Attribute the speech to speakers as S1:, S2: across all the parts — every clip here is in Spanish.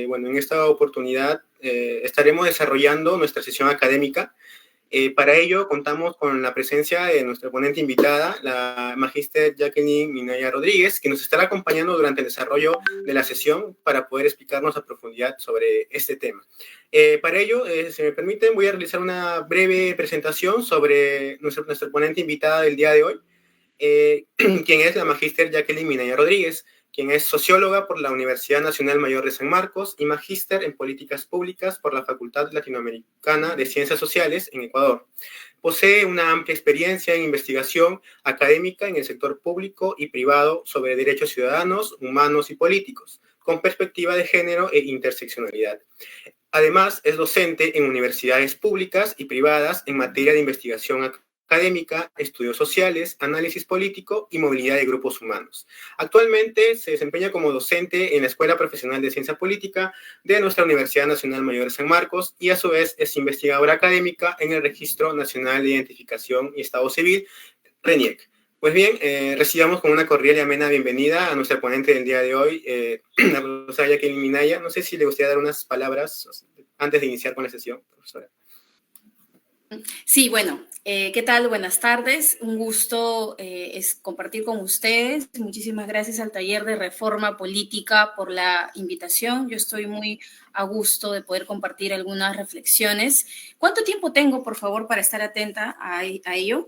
S1: Bueno, en esta oportunidad estaremos desarrollando nuestra sesión académica. Para ello, contamos con la presencia de nuestra ponente invitada, la magíster Jacqueline Minaya Rodríguez, que nos estará acompañando durante el desarrollo de la sesión para poder explicarnos a profundidad sobre este tema. Para ello, si me permiten, voy a realizar una breve presentación sobre nuestra ponente invitada del día de hoy, quien es la magíster Jacqueline Minaya Rodríguez, quien es socióloga por la Universidad Nacional Mayor de San Marcos y magíster en políticas públicas por la Facultad Latinoamericana de Ciencias Sociales en Ecuador. Posee una amplia experiencia en investigación académica en el sector público y privado sobre derechos ciudadanos, humanos y políticos, con perspectiva de género e interseccionalidad. Además, es docente en universidades públicas y privadas en materia de investigación académica, estudios sociales, análisis político y movilidad de grupos humanos. Actualmente se desempeña como docente en la Escuela Profesional de Ciencia Política de nuestra Universidad Nacional Mayor de San Marcos y a su vez es investigadora académica en el Registro Nacional de Identificación y Estado Civil, RENIEC. Pues bien, recibamos con una cordial y amena bienvenida a nuestra ponente del día de hoy, la profesora Jacqueline Minaya. No sé si le gustaría dar unas palabras antes de iniciar con la sesión, profesora.
S2: Sí, bueno, ¿qué tal? Buenas tardes. Un gusto es compartir con ustedes. Muchísimas gracias al Taller de Reforma Política por la invitación. Yo estoy muy a gusto de poder compartir algunas reflexiones. ¿Cuánto tiempo tengo, por favor, para estar atenta a ello?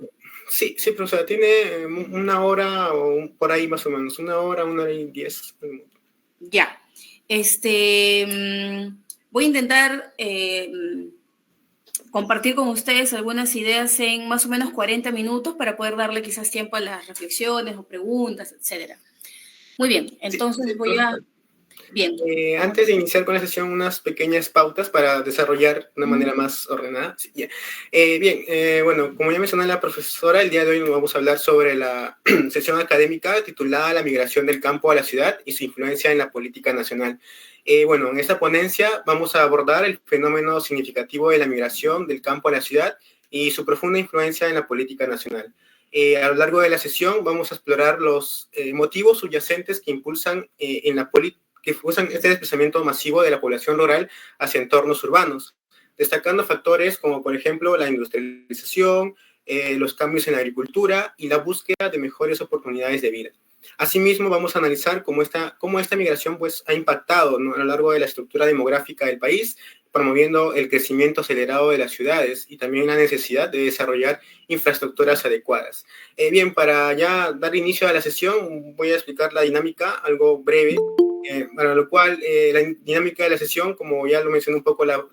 S1: Sí, profesora, tiene una hora o por ahí más o menos, una hora y 10 minutos.
S2: Ya, voy a intentar compartir con ustedes algunas ideas en más o menos 40 minutos para poder darle quizás tiempo a las reflexiones o preguntas, etcétera. Muy bien, entonces
S1: sí,
S2: voy a... Bien.
S1: Antes de iniciar con la sesión, unas pequeñas pautas para desarrollar de una manera más ordenada. Sí, yeah. Bueno, como ya mencionó la profesora, el día de hoy nos vamos a hablar sobre la sesión académica titulada La migración del campo a la ciudad y su influencia en la política nacional. Bueno, en esta ponencia vamos a abordar el fenómeno significativo de la migración del campo a la ciudad y su profunda influencia en la política nacional. A lo largo de la sesión vamos a explorar los motivos subyacentes que impulsan en la política que usan este desplazamiento masivo de la población rural hacia entornos urbanos, destacando factores como, por ejemplo, la industrialización, los cambios en la agricultura y la búsqueda de mejores oportunidades de vida. Asimismo, vamos a analizar cómo esta migración pues, ha impactado, ¿no?, a lo largo de la estructura demográfica del país, promoviendo el crecimiento acelerado de las ciudades y también la necesidad de desarrollar infraestructuras adecuadas. Bien, para ya dar inicio a la sesión, voy a explicar la dinámica, algo breve. Para lo cual, la dinámica de la sesión, como ya lo mencionó un poco la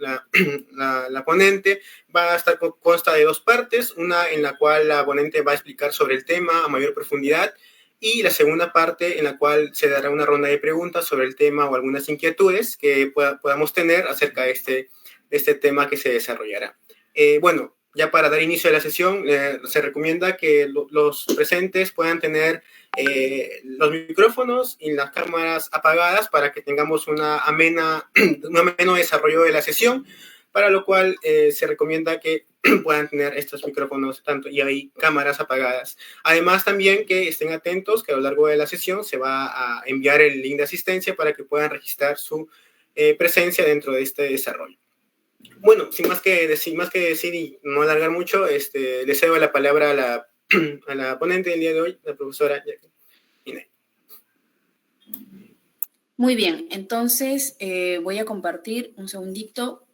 S1: ponente, va a estar consta de dos partes, una en la cual la ponente va a explicar sobre el tema a mayor profundidad y la segunda parte en la cual se dará una ronda de preguntas sobre el tema o algunas inquietudes que podamos tener acerca de este tema que se desarrollará. Bueno, ya para dar inicio a la sesión, se recomienda que los presentes puedan tener los micrófonos y las cámaras apagadas para que tengamos un ameno desarrollo de la sesión, para lo cual se recomienda que puedan tener estos micrófonos y hay cámaras apagadas. Además, también que estén atentos que a lo largo de la sesión se va a enviar el link de asistencia para que puedan registrar su presencia dentro de este desarrollo. Bueno, sin más que decir y no alargar mucho, le cedo la palabra a la ponente del día de hoy, la profesora Jacqueline Minaya.
S2: Muy bien, entonces voy a compartir un segundito.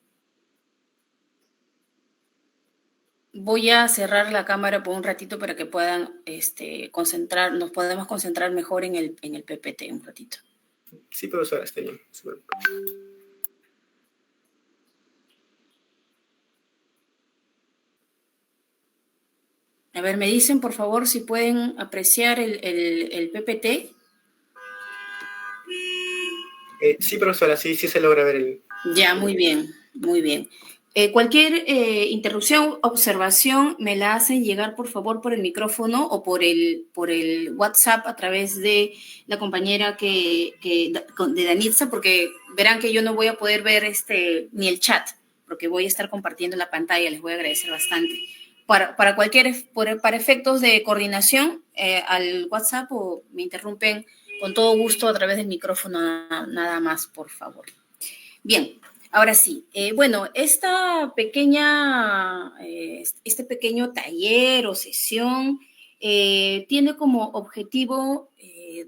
S2: Voy a cerrar la cámara por un ratito para que puedan nos podamos concentrar mejor en el PPT un ratito.
S1: Sí, profesora, está bien. Super.
S2: A ver, me dicen, por favor, si pueden apreciar el PPT.
S1: Sí, profesora, sí se logra ver el...
S2: Ya, muy bien, muy bien. Cualquier interrupción, observación, me la hacen llegar, por favor, por el micrófono o por el WhatsApp a través de la compañera de Danitza, porque verán que yo no voy a poder ver ni el chat, porque voy a estar compartiendo la pantalla, les voy a agradecer bastante. Para efectos de coordinación, al WhatsApp o me interrumpen con todo gusto a través del micrófono, nada más, por favor. Bien, ahora sí. Bueno, este pequeño taller o sesión tiene como objetivo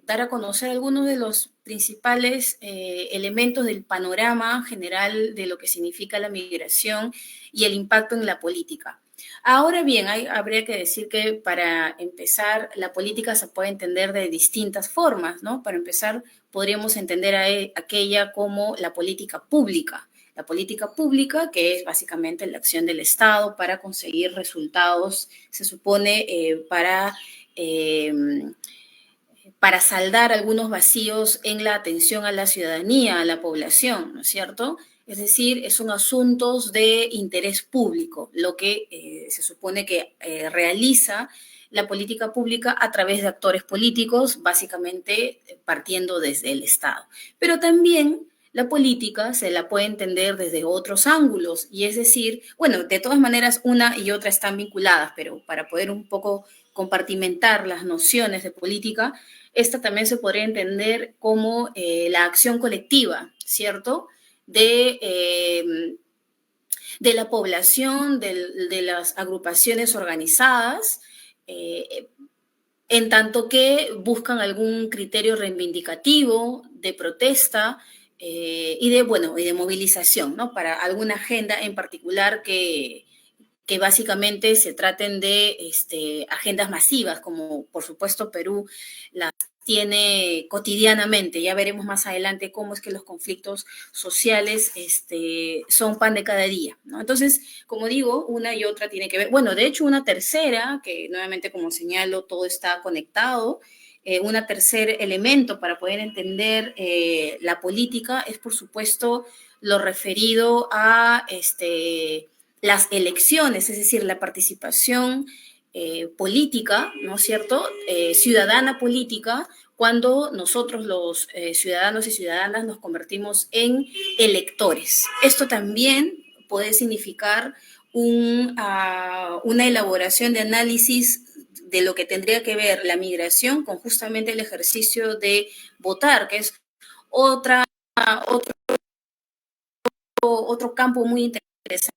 S2: dar a conocer algunos de los principales elementos del panorama general de lo que significa la migración y el impacto en la política. Ahora bien, habría que decir que para empezar, la política se puede entender de distintas formas, ¿no? Para empezar, podríamos entender aquella como la política pública. La política pública, que es básicamente la acción del Estado para conseguir resultados, se supone, eh, para saldar algunos vacíos en la atención a la ciudadanía, a la población, ¿no es cierto? Es decir, son asuntos de interés público, lo que se supone que realiza la política pública a través de actores políticos, básicamente partiendo desde el Estado. Pero también la política se la puede entender desde otros ángulos, y es decir, bueno, de todas maneras una y otra están vinculadas, pero para poder un poco compartimentar las nociones de política, esta también se podría entender como la acción colectiva, ¿cierto? De la población, de las agrupaciones organizadas, en tanto que buscan algún criterio reivindicativo de protesta y de movilización, ¿no? Para alguna agenda en particular que básicamente se traten de agendas masivas, como por supuesto Perú las tiene cotidianamente. Ya veremos más adelante cómo es que los conflictos sociales son pan de cada día, ¿no? Entonces, como digo, una y otra tiene que ver. Bueno, de hecho, una tercera, que nuevamente como señalo, todo está conectado. Un tercer elemento para poder entender la política es, por supuesto, lo referido a las elecciones, es decir, la participación política, ¿no es cierto? Ciudadana política, cuando nosotros los ciudadanos y ciudadanas nos convertimos en electores. Esto también puede significar una elaboración de análisis de lo que tendría que ver la migración con justamente el ejercicio de votar, que es otro campo muy interesante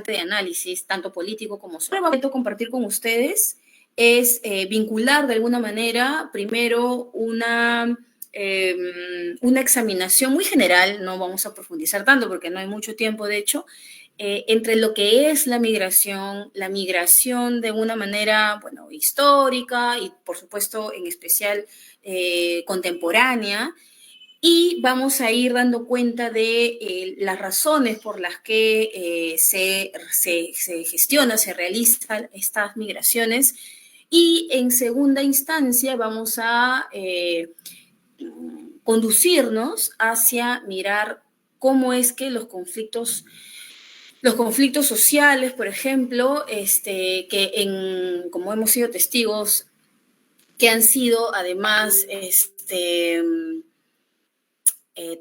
S2: de análisis, tanto político como social. Lo que quiero compartir con ustedes es vincular de alguna manera, primero, una examinación muy general, no vamos a profundizar tanto porque no hay mucho tiempo, de hecho, entre lo que es la migración de una manera, bueno, histórica y, por supuesto, en especial contemporánea, y vamos a ir dando cuenta de las razones por las que se gestiona, se realizan estas migraciones. Y en segunda instancia vamos a conducirnos hacia mirar cómo es que los conflictos sociales, por ejemplo, como hemos sido testigos, que han sido además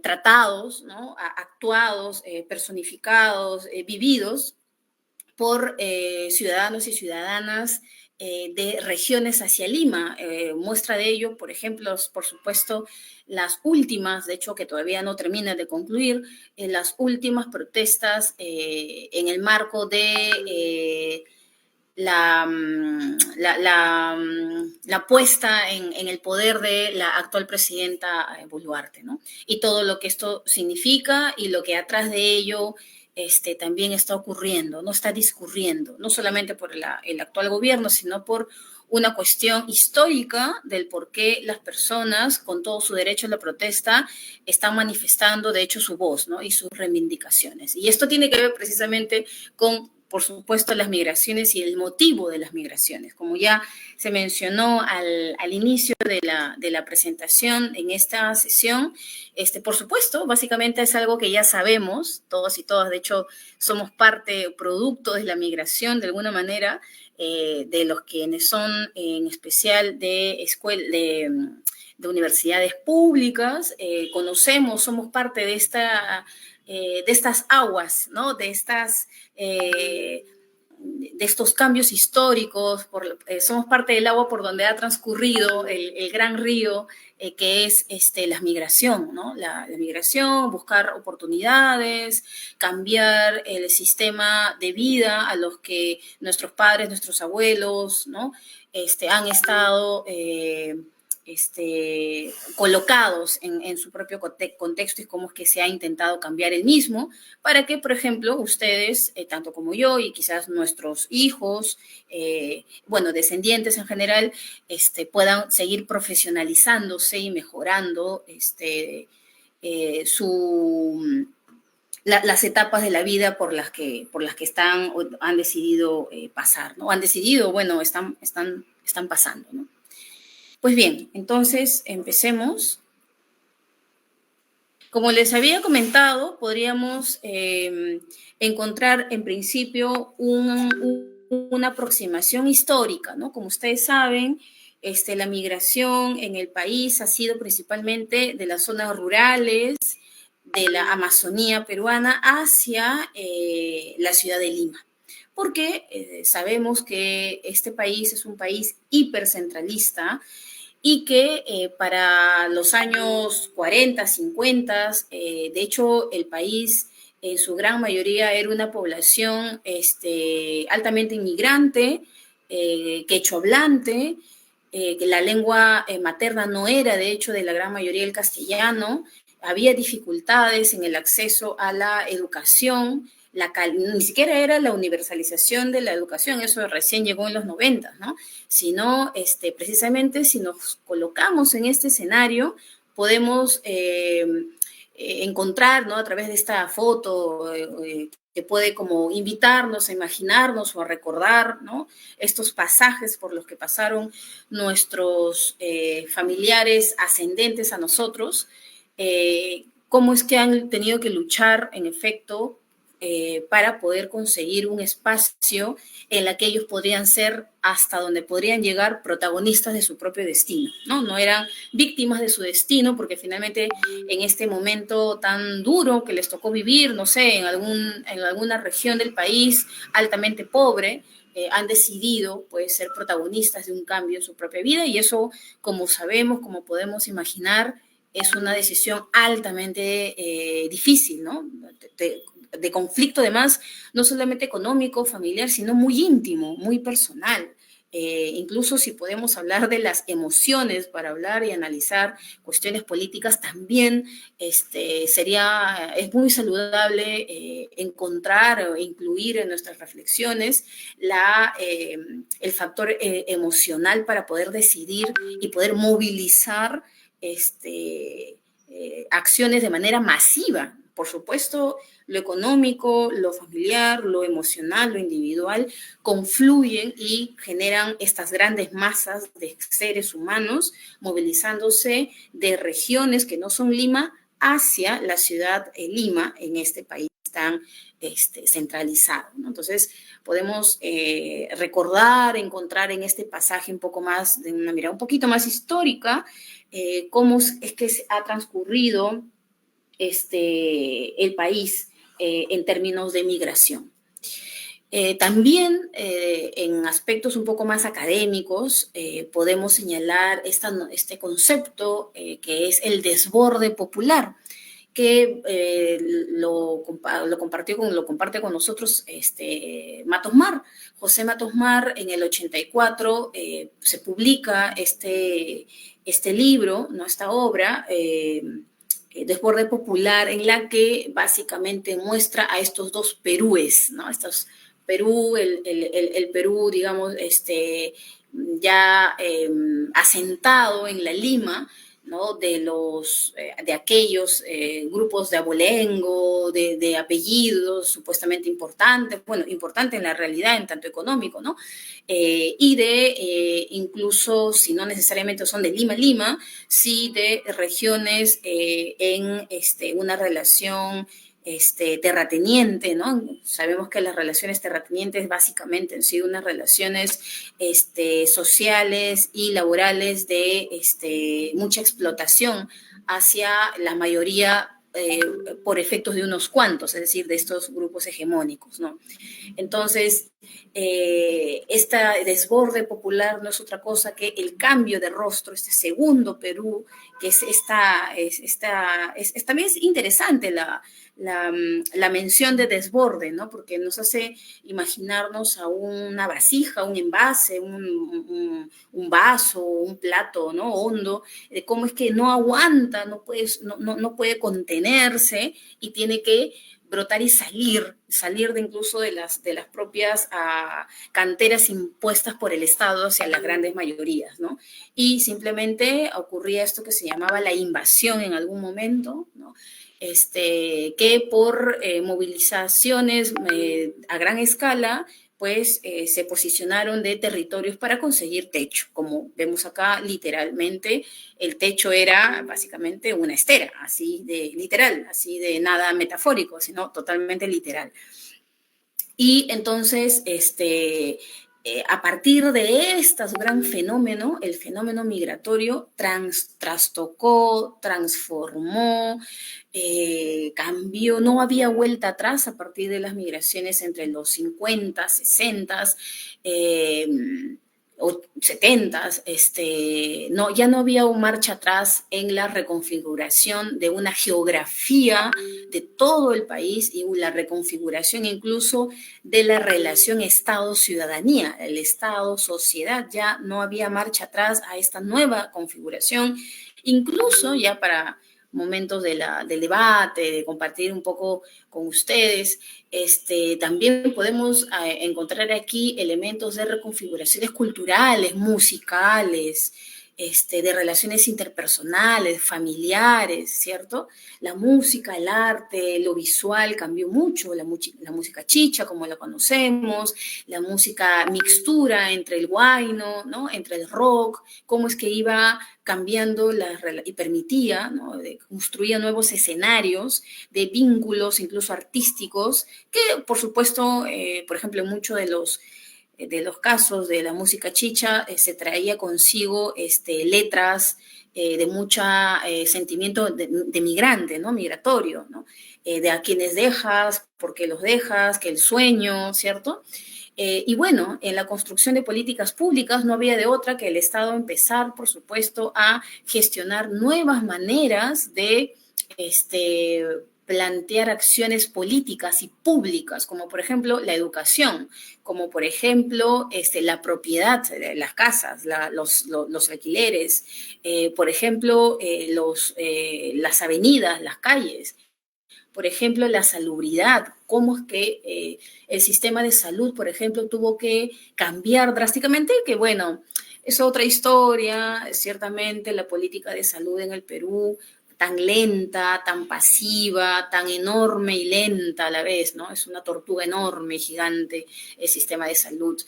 S2: tratados, ¿no? Actuados, personificados, vividos por ciudadanos y ciudadanas de regiones hacia Lima. Muestra de ello, por ejemplo, por supuesto, las últimas, de hecho que todavía no terminan de concluir, las últimas protestas en el marco de la puesta en el poder de la actual presidenta Boluarte, ¿no? Y todo lo que esto significa y lo que atrás de ello también está ocurriendo, no está discurriendo, no solamente por el actual gobierno, sino por una cuestión histórica del por qué las personas, con todo su derecho a la protesta, están manifestando, de hecho, su voz, ¿no? Y sus reivindicaciones. Y esto tiene que ver precisamente con, por supuesto, las migraciones y el motivo de las migraciones. Como ya se mencionó al inicio de la presentación en esta sesión, por supuesto, básicamente es algo que ya sabemos, todos y todas, de hecho, somos parte, producto de la migración de alguna manera, de los quienes son en especial de universidades públicas, conocemos, somos parte de estas aguas, ¿no? De estas de estos cambios históricos, somos parte del agua por donde ha transcurrido el gran río, que es la migración, ¿no? La migración, buscar oportunidades, cambiar el sistema de vida a los que nuestros padres, nuestros abuelos, ¿no? Han estado colocados en su propio contexto y cómo es que se ha intentado cambiar el mismo para que, por ejemplo, ustedes, tanto como yo y quizás nuestros hijos, descendientes en general, puedan seguir profesionalizándose y mejorando las etapas de la vida por las que están o han decidido pasar, ¿no? Han decidido, bueno, están pasando, ¿no? Pues bien, entonces empecemos. Como les había comentado, podríamos encontrar en principio una aproximación histórica, ¿no? Como ustedes saben, la migración en el país ha sido principalmente de las zonas rurales, de la Amazonía peruana hacia la ciudad de Lima. Porque sabemos que este país es un país hipercentralista, y que para los años 40, 50, de hecho el país en su gran mayoría era una población altamente inmigrante, quechohablante, que la lengua materna no era de hecho de la gran mayoría el castellano, había dificultades en el acceso a la educación, ni siquiera era la universalización de la educación, eso recién llegó en los 90, ¿no? Sino precisamente si nos colocamos en este escenario, podemos encontrar, ¿no? A través de esta foto que puede como invitarnos a imaginarnos o a recordar, ¿no? Estos pasajes por los que pasaron nuestros familiares ascendentes a nosotros, cómo es que han tenido que luchar, en efecto, para poder conseguir un espacio en el que ellos podrían ser, hasta donde podrían llegar, protagonistas de su propio destino, ¿no? No eran víctimas de su destino, porque finalmente en este momento tan duro que les tocó vivir, no sé, en alguna región del país altamente pobre, han decidido, pues, ser protagonistas de un cambio en su propia vida, y eso, como sabemos, como podemos imaginar, es una decisión altamente difícil, ¿no? De conflicto, además, no solamente económico, familiar, sino muy íntimo, muy personal. Incluso si podemos hablar de las emociones para hablar y analizar cuestiones políticas, también es muy saludable encontrar o incluir en nuestras reflexiones el factor emocional para poder decidir y poder movilizar acciones de manera masiva. Por supuesto, lo económico, lo familiar, lo emocional, lo individual, confluyen y generan estas grandes masas de seres humanos movilizándose de regiones que no son Lima hacia la ciudad de Lima, en este país tan centralizado, ¿no? Entonces, podemos recordar, encontrar en este pasaje un poco más, de una mirada un poquito más histórica, cómo es que ha transcurrido el país en términos de migración. También en aspectos un poco más académicos podemos señalar este concepto que es el desborde popular, que lo comparte con nosotros Matos Mar. José Matos Mar, en el 84 se publica este libro, ¿no? Esta obra, Desborde Popular, en la que básicamente muestra a estos dos Perúes, ¿no? Perú, el Perú, digamos, ya asentado en la Lima, ¿no? De aquellos grupos de abolengo, de apellidos supuestamente importantes, bueno, importante en la realidad en tanto económico, ¿no? Y incluso, si no necesariamente son de Lima, sí de regiones en una relación terrateniente, ¿no? Sabemos que las relaciones terratenientes básicamente han sido unas relaciones sociales y laborales de mucha explotación hacia la mayoría por efectos de unos cuantos, es decir, de estos grupos hegemónicos, ¿no? Entonces, este desborde popular no es otra cosa que el cambio de rostro, este segundo Perú, que también es interesante la mención de desborde, ¿no? Porque nos hace imaginarnos a una vasija, un envase, un vaso, un plato, ¿no? Hondo, de cómo es que no aguanta, no puede contenerse y tiene que brotar y salir de incluso de las propias canteras impuestas por el Estado hacia las grandes mayorías, ¿no? Y simplemente ocurría esto que se llamaba la invasión en algún momento, ¿no? Que por movilizaciones a gran escala, pues se posicionaron de territorios para conseguir techo. Como vemos acá, literalmente, el techo era básicamente una estera, así de literal, así de nada metafórico, sino totalmente literal. Y entonces, a partir de este gran fenómeno, el fenómeno migratorio trastocó, transformó, cambió, no había vuelta atrás a partir de las migraciones entre los 50, 60, o 70, no, ya no había un marcha atrás en la reconfiguración de una geografía de todo el país y la reconfiguración incluso de la relación Estado-ciudadanía, el Estado-sociedad, ya no había marcha atrás a esta nueva configuración, incluso ya para momentos del debate, de compartir un poco con ustedes, también podemos encontrar aquí elementos de reconfiguraciones culturales, musicales, de relaciones interpersonales, familiares, ¿cierto? La música, el arte, lo visual cambió mucho, la música chicha, como la conocemos, la música mixtura entre el huayno, ¿no? Entre el rock, cómo es que iba cambiando y permitía, ¿no? Construía nuevos escenarios de vínculos, incluso artísticos, que por supuesto, por ejemplo, en muchos de los casos de la música chicha se traía consigo letras de mucho sentimiento de migrante, ¿no? Migratorio, ¿no? De a quienes dejas, por qué los dejas, que el sueño, ¿cierto? Y bueno, en la construcción de políticas públicas no había de otra que el Estado empezar, por supuesto, a gestionar nuevas maneras de plantear acciones políticas y públicas, como por ejemplo la educación, como por ejemplo la propiedad, las casas, los alquileres, por ejemplo las avenidas, las calles, por ejemplo la salubridad, cómo es que el sistema de salud, por ejemplo, tuvo que cambiar drásticamente, que bueno, es otra historia, ciertamente la política de salud en el Perú tan lenta, tan pasiva, tan enorme y lenta a la vez, ¿no? Es una tortuga enorme, gigante, el sistema de salud,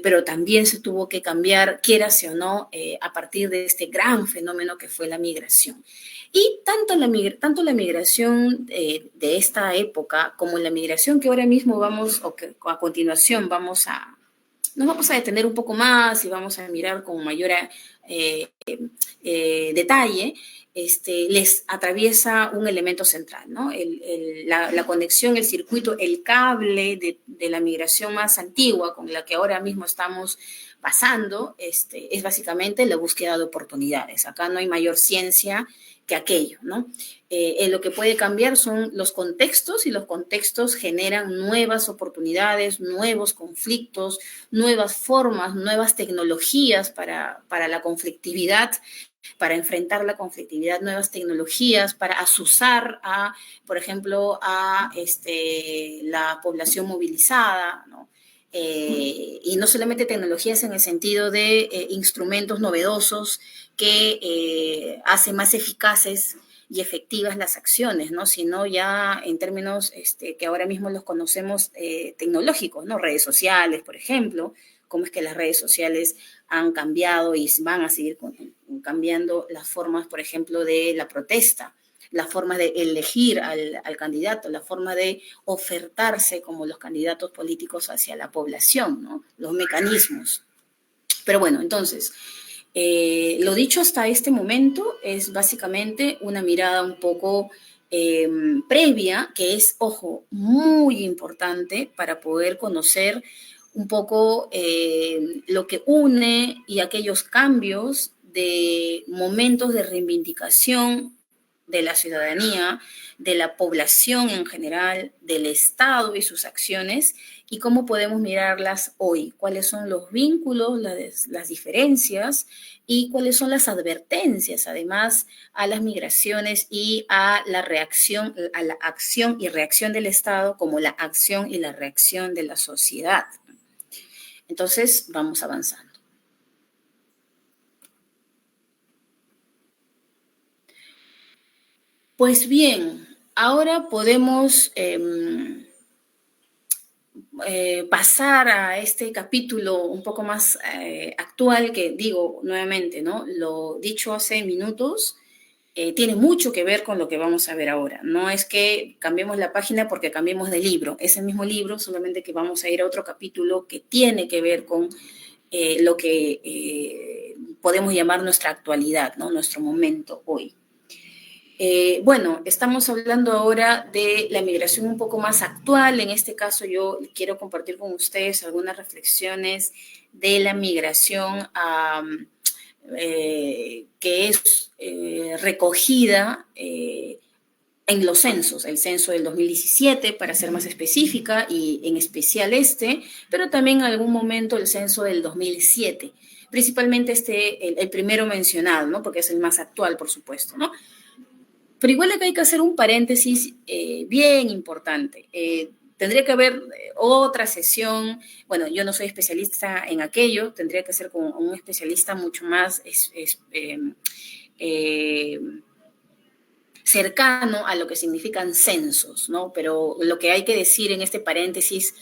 S2: pero también se tuvo que cambiar, quierase o no, a partir de este gran fenómeno que fue la migración. Y tanto la migración de esta época como la migración que ahora mismo o que a continuación nos vamos a detener un poco más y vamos a mirar con mayor detalle, les atraviesa un elemento central, ¿no? La conexión, el circuito, el cable de la migración más antigua con la que ahora mismo estamos pasando, es básicamente la búsqueda de oportunidades. Acá no hay mayor ciencia que aquello, ¿no? Lo que puede cambiar son los contextos y los contextos generan nuevas oportunidades, nuevos conflictos, nuevas formas, nuevas tecnologías para la conflictividad, para enfrentar la conflictividad, nuevas tecnologías, para azuzar por ejemplo, a la población movilizada, ¿no? Y no solamente tecnologías en el sentido de instrumentos novedosos que hacen más eficaces y efectivas las acciones, ¿no? Sino ya en términos que ahora mismo los conocemos tecnológicos, ¿no? Redes sociales, por ejemplo, cómo es que las redes sociales han cambiado y van a seguir cambiando las formas, por ejemplo, de la protesta, la forma de elegir al candidato, la forma de ofertarse como los candidatos políticos hacia la población, ¿no? Los mecanismos. Pero bueno, entonces, lo dicho hasta este momento es básicamente una mirada un poco previa, que es, ojo, muy importante para poder conocer un poco lo que une y aquellos cambios de momentos de reivindicación de la ciudadanía, de la población en general, del Estado y sus acciones, y cómo podemos mirarlas hoy, cuáles son los vínculos, las diferencias y cuáles son las advertencias, además, a las migraciones y a la reacción, a la acción y reacción del Estado, como la acción y la reacción de la sociedad. Entonces, vamos avanzando. Pues bien, ahora podemos pasar a este capítulo un poco más actual, que digo nuevamente, ¿no? Lo dicho hace minutos tiene mucho que ver con lo que vamos a ver ahora. No es que cambiemos la página porque cambiemos de libro, es el mismo libro, solamente que vamos a ir a otro capítulo que tiene que ver con lo que podemos llamar nuestra actualidad, ¿no? Nuestro momento hoy. Bueno, estamos hablando ahora de la migración un poco más actual. En este caso, yo quiero compartir con ustedes algunas reflexiones de la migración que es recogida en los censos, el censo del 2017, para ser más específica, y en especial pero también en algún momento el censo del 2007, principalmente el primero mencionado, ¿no? Porque es el más actual, por supuesto, ¿no? Pero igual acá hay que hacer un paréntesis bien importante. Tendría que haber otra sesión. Bueno, yo no soy especialista en aquello, tendría que ser con un especialista mucho más cercano a lo que significan censos, ¿no? Pero lo que hay que decir en este paréntesis,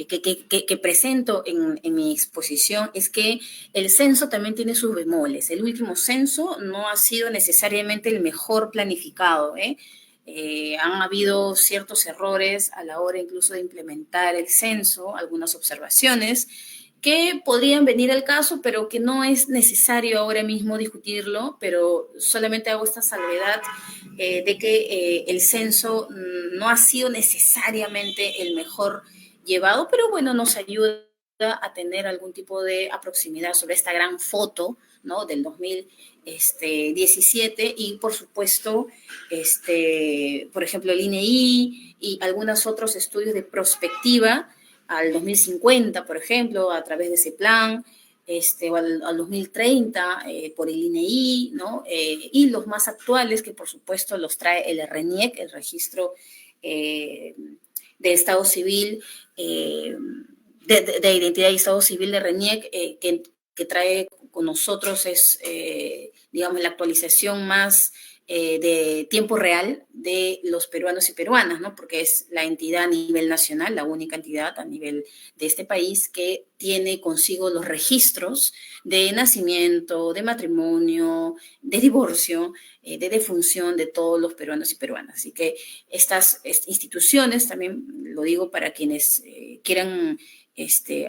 S2: que presento en mi exposición es que el censo también tiene sus bemoles. El último censo no ha sido necesariamente el mejor planificado, han habido ciertos errores a la hora incluso de implementar el censo, algunas observaciones que podrían venir al caso, pero que no es necesario ahora mismo discutirlo, pero solamente hago esta salvedad de que el censo no ha sido necesariamente el mejor llevado, pero bueno, nos ayuda a tener algún tipo de proximidad sobre esta gran foto, ¿no? Del 2017 y por supuesto, por ejemplo, el INEI y algunos otros estudios de prospectiva al 2050, por ejemplo, a través de ese plan, o al 2030 por el INEI, ¿no? Y los más actuales, que por supuesto los trae el RENIEC, el Registro de Estado Civil, de Identidad y Estado Civil de RENIEC, que trae con nosotros digamos, la actualización más de tiempo real de los peruanos y peruanas, ¿no? Porque es la entidad a nivel nacional, la única entidad a nivel de este país que tiene consigo los registros de nacimiento, de matrimonio, de divorcio, de defunción de todos los peruanos y peruanas. Así que estas instituciones, también lo digo para quienes quieran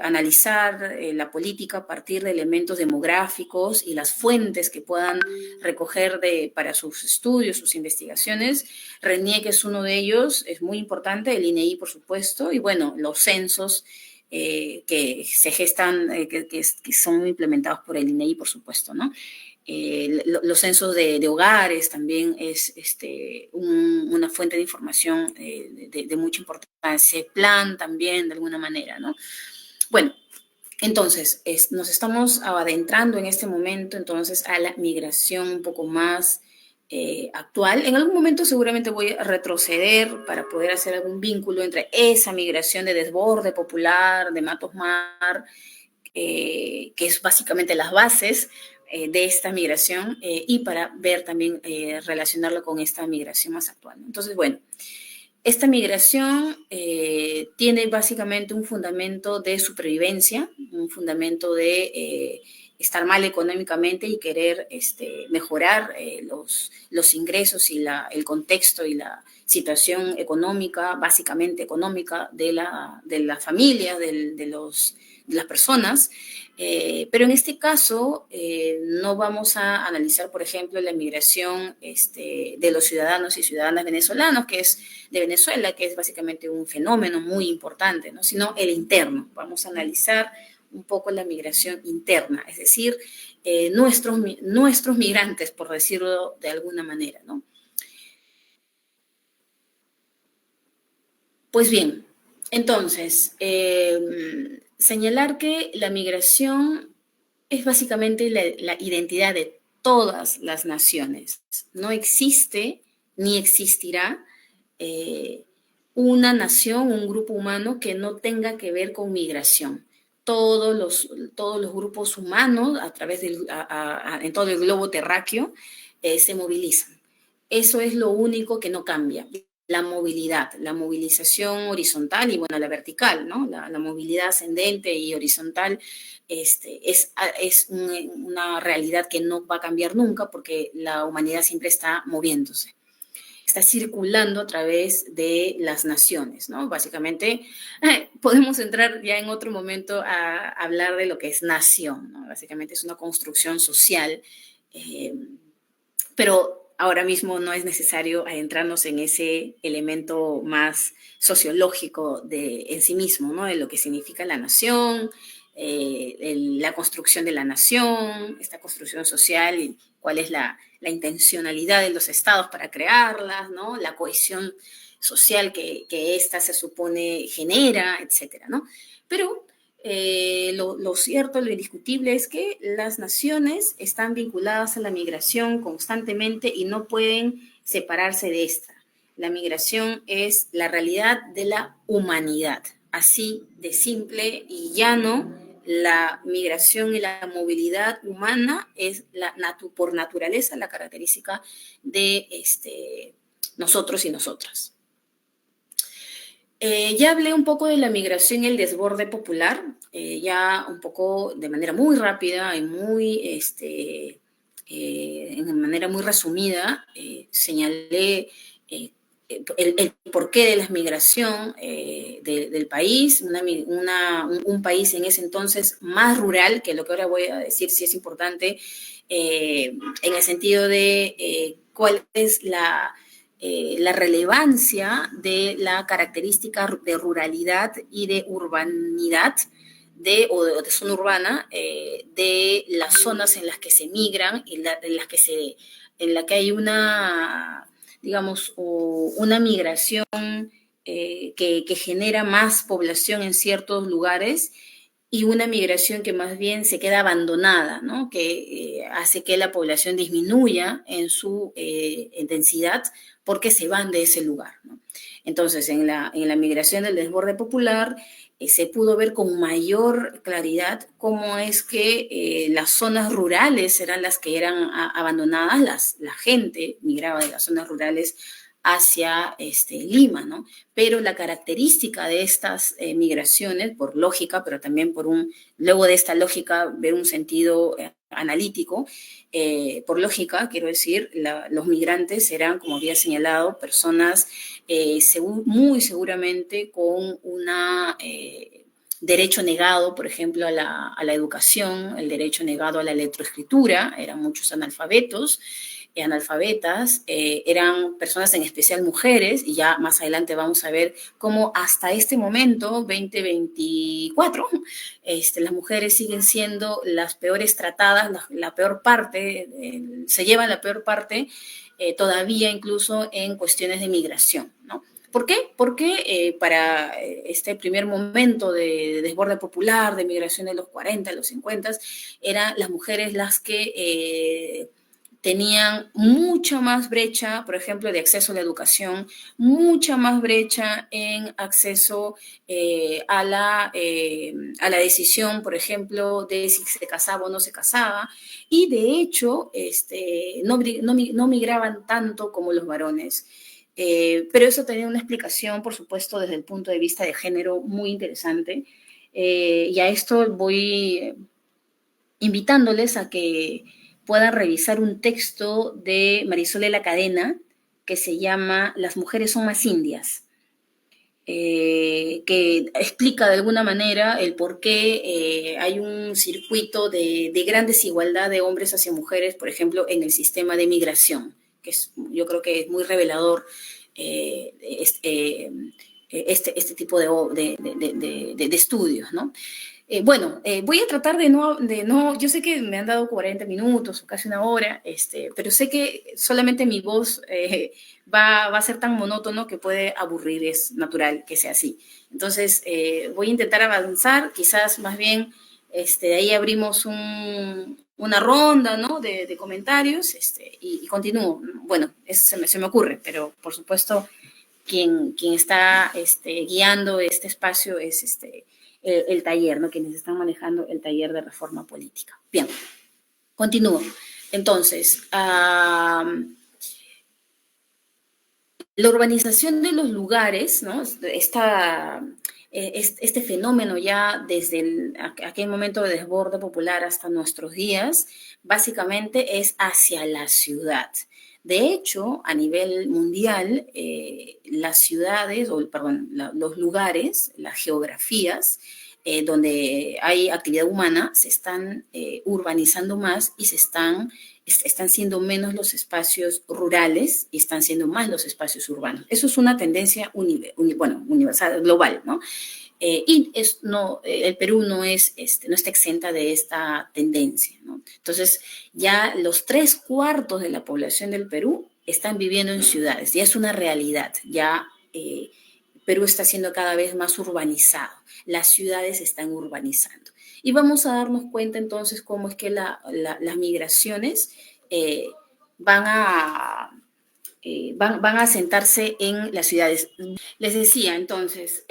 S2: analizar la política a partir de elementos demográficos y las fuentes que puedan recoger para sus estudios, sus investigaciones. RENIEC es uno de ellos, es muy importante, el INEI, por supuesto, y bueno, los censos que se gestan, que son implementados por el INEI, por supuesto, ¿no? Los censos de hogares también es una fuente de información de mucha importancia. Plan también, de alguna manera, ¿no? Bueno, entonces, nos estamos adentrando en este momento, entonces, a la migración un poco más actual. En algún momento seguramente voy a retroceder para poder hacer algún vínculo entre esa migración de desborde popular, de Matos Mar, que es básicamente las bases de esta migración y para ver también relacionarlo con esta migración más actual. Entonces, bueno, esta migración tiene básicamente un fundamento de supervivencia, un fundamento de estar mal económicamente y querer mejorar los ingresos y el contexto y la situación económica, básicamente económica, de la familia, de las personas. Pero en este caso no vamos a analizar, por ejemplo, la migración de los ciudadanos y ciudadanas venezolanos, que es de Venezuela, que es básicamente un fenómeno muy importante, ¿no? Sino el interno. Vamos a analizar un poco la migración interna, es decir, nuestros migrantes, por decirlo de alguna manera, ¿no? Pues bien, entonces, señalar que la migración es básicamente la identidad de todas las naciones. No existe ni existirá eh, una nación, un grupo humano que no tenga que ver con migración. Todos los grupos humanos a través en todo el globo terráqueo se movilizan. Eso es lo único que no cambia. La movilidad, la movilización horizontal y, bueno, la vertical, ¿no? La movilidad ascendente y horizontal es una realidad que no va a cambiar nunca porque la humanidad siempre está moviéndose, está circulando a través de las naciones, ¿no? Básicamente, podemos entrar ya en otro momento a hablar de lo que es nación, ¿no? Básicamente es una construcción social, pero ahora mismo no es necesario adentrarnos en ese elemento más sociológico en sí mismo, ¿no? De lo que significa la nación, la construcción de la nación, esta construcción social, y cuál es la intencionalidad de los estados para crearlas, ¿no? La cohesión social que ésta se supone genera, etcétera, ¿no? Pero lo cierto, lo indiscutible es que las naciones están vinculadas a la migración constantemente y no pueden separarse de esta. La migración es la realidad de la humanidad, así de simple y llano. La migración y la movilidad humana es por naturaleza la característica de nosotros y nosotras. Ya hablé un poco de la migración y el desborde popular, ya un poco de manera muy rápida y en manera muy resumida, señalé el porqué de la migración del país, un país en ese entonces más rural, que lo que ahora voy a decir sí es importante, en el sentido de cuál es la relevancia de la característica de ruralidad y de urbanidad o de zona urbana de las zonas en las que se migran y en la que hay una, digamos, una migración que genera más población en ciertos lugares y una migración que más bien se queda abandonada, ¿no? Que hace que la población disminuya en su densidad porque se van de ese lugar, ¿no? Entonces, en la migración del desborde popular se pudo ver con mayor claridad cómo es que las zonas rurales eran las que eran abandonadas, la gente migraba de las zonas rurales hacia Lima, ¿no? Pero la característica de estas migraciones, por lógica, pero también luego de esta lógica, ver un sentido analítico, por lógica, quiero decir, los migrantes eran, como había señalado, personas muy seguramente con una derecho negado, por ejemplo, a la educación, el derecho negado a la lectoescritura, eran muchos analfabetas, eran personas, en especial mujeres, y ya más adelante vamos a ver cómo hasta este momento, 2024, las mujeres siguen siendo las peores tratadas, la peor parte, se llevan la peor parte todavía incluso en cuestiones de migración, ¿no? ¿Por qué? Porque para este primer momento de desborde popular, de migración de los 40, los 50, eran las mujeres las que tenían mucha más brecha, por ejemplo, de acceso a la educación, mucha más brecha en acceso a la decisión, por ejemplo, de si se casaba o no se casaba, y de hecho no migraban tanto como los varones. Pero eso tenía una explicación, por supuesto, desde el punto de vista de género muy interesante. Y a esto voy invitándoles a que puedan revisar un texto de Marisol de la Cadena que se llama Las mujeres son más indias. que explica de alguna manera el por qué hay un circuito de gran desigualdad de hombres hacia mujeres, por ejemplo, en el sistema de migración, que yo creo que es muy revelador este tipo de estudios, ¿no? Bueno, voy a tratar de no, yo sé que me han dado 40 minutos o casi una hora, pero sé que solamente mi voz va a ser tan monótono que puede aburrir, es natural que sea así. Entonces, voy a intentar avanzar, quizás más bien de ahí abrimos una ronda, ¿no? de comentarios y continúo. Bueno, se me ocurre, pero por supuesto quien está guiando este espacio es el taller, ¿no? Quienes están manejando el taller de reforma política. Bien, continúo. Entonces, la urbanización de los lugares, ¿no? Este fenómeno ya desde aquel momento de desborde popular hasta nuestros días, básicamente es hacia la ciudad. De hecho, a nivel mundial, las ciudades, los lugares, las geografías, donde hay actividad humana, se están urbanizando más y están siendo menos los espacios rurales y están siendo más los espacios urbanos. Eso es una tendencia universal, global, ¿no? El Perú no está exenta de esta tendencia, ¿no? Entonces, ya los 3/4 de la población del Perú están viviendo en ciudades, ya es una realidad, ya Perú está siendo cada vez más urbanizado, las ciudades están urbanizando. Y vamos a darnos cuenta entonces cómo es que las migraciones van a sentarse en las ciudades. Les decía, entonces,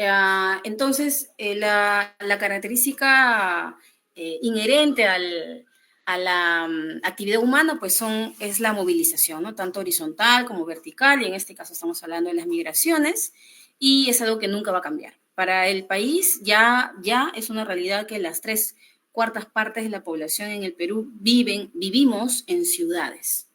S2: la característica inherente a la actividad humana, pues es la movilización, ¿no? Tanto horizontal como vertical, y en este caso estamos hablando de las migraciones, y es algo que nunca va a cambiar. Para el país ya es una realidad que las 3/4 partes de la población en el Perú vivimos en ciudades.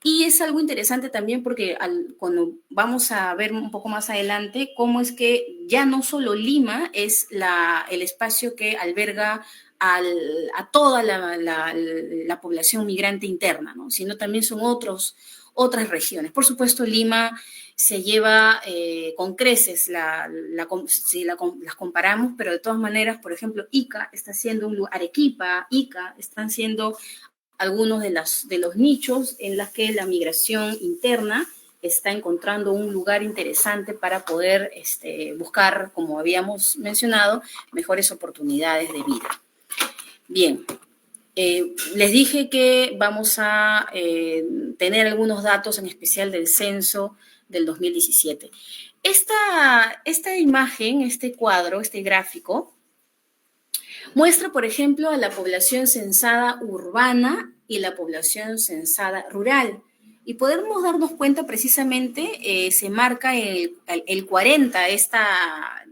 S2: Y es algo interesante también porque cuando vamos a ver un poco más adelante cómo es que ya no solo Lima es el espacio que alberga a toda la población migrante interna, ¿no? Sino también son otras regiones. Por supuesto, Lima se lleva con creces si las comparamos, pero de todas maneras, por ejemplo, Ica está siendo Arequipa, Ica están siendo algunos de los nichos en los que la migración interna está encontrando un lugar interesante para poder buscar, como habíamos mencionado, mejores oportunidades de vida. Bien, les dije que vamos a tener algunos datos, en especial del censo del 2017. Esta imagen, este cuadro, este gráfico, muestra, por ejemplo, a la población censada urbana y la población censada rural. Y podemos darnos cuenta precisamente, se marca el 40, esta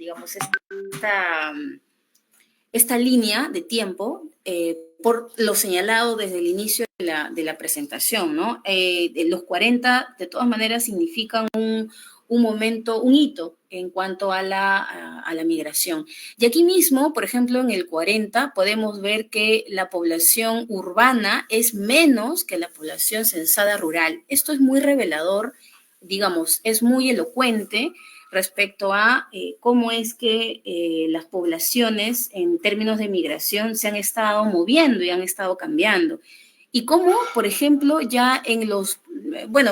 S2: línea de tiempo, por lo señalado desde el inicio de la presentación, ¿no? Los 40, de todas maneras, significan un momento, un hito en cuanto a la migración. Y aquí mismo, por ejemplo, en el 40, podemos ver que la población urbana es menos que la población censada rural. Esto es muy revelador, digamos, es muy elocuente respecto a cómo es que las poblaciones en términos de migración se han estado moviendo y han estado cambiando. Y cómo, por ejemplo, ya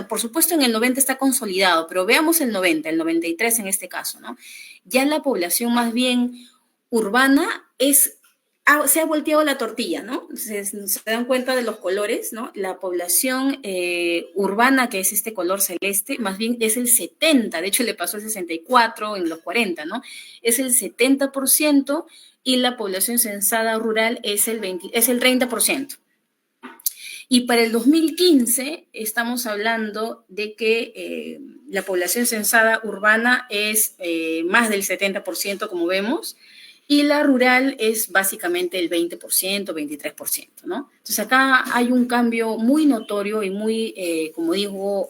S2: por supuesto en el 90 está consolidado, pero veamos el 90, el 93 en este caso, ¿no? Ya la población más bien urbana se ha volteado la tortilla, ¿no? Se dan cuenta de los colores, ¿no? La población urbana, que es este color celeste, más bien es el 70%, de hecho le pasó el 64% en los 40, ¿no? Es el 70% y la población censada rural es el 30%. Y para el 2015 estamos hablando de que la población censada urbana es más del 70%, como vemos, y la rural es básicamente el 20%, 23%, ¿no? Entonces acá hay un cambio muy notorio y muy, como digo,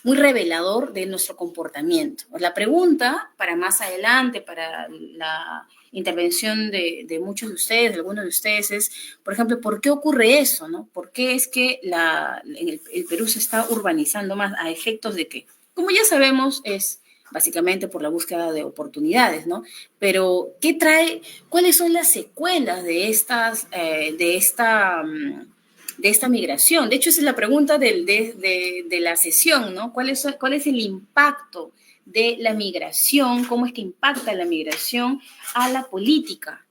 S2: muy revelador de nuestro comportamiento. La pregunta para más adelante, para la intervención de muchos de ustedes, de algunos de ustedes, es, por ejemplo, ¿por qué ocurre eso? ¿No? ¿Por qué es que el Perú se está urbanizando más a efectos de que, como ya sabemos, es básicamente por la búsqueda de oportunidades, ¿no? Pero, ¿qué trae? ¿Cuáles son las secuelas de esta migración? De hecho, esa es la pregunta de la sesión, ¿no? ¿Cuál es el impacto de la migración? ¿Cómo es que impacta la migración a la política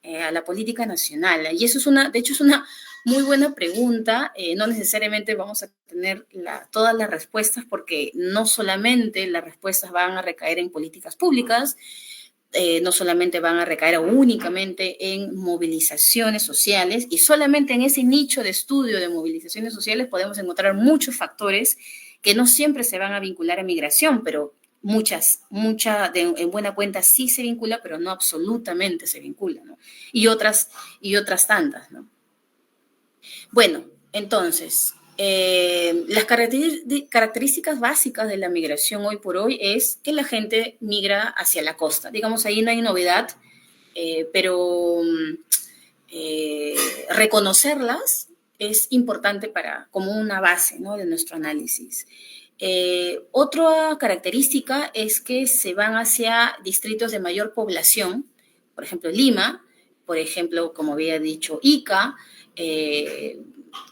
S2: nacional? Y eso de hecho, es una muy buena pregunta. No necesariamente vamos a tener todas las respuestas, porque no solamente las respuestas van a recaer en políticas públicas, no solamente van a recaer únicamente en movilizaciones sociales, y solamente en ese nicho de estudio de movilizaciones sociales podemos encontrar muchos factores que no siempre se van a vincular a migración, pero en buena cuenta sí se vincula, pero no absolutamente se vincula, ¿no? Y otras tantas, ¿no? Bueno, entonces, las características básicas de la migración hoy por hoy es que la gente migra hacia la costa. Digamos, ahí no hay novedad, pero reconocerlas es importante como una base, ¿no?, de nuestro análisis. Otra característica es que se van hacia distritos de mayor población, por ejemplo, Lima, por ejemplo, como había dicho, Ica,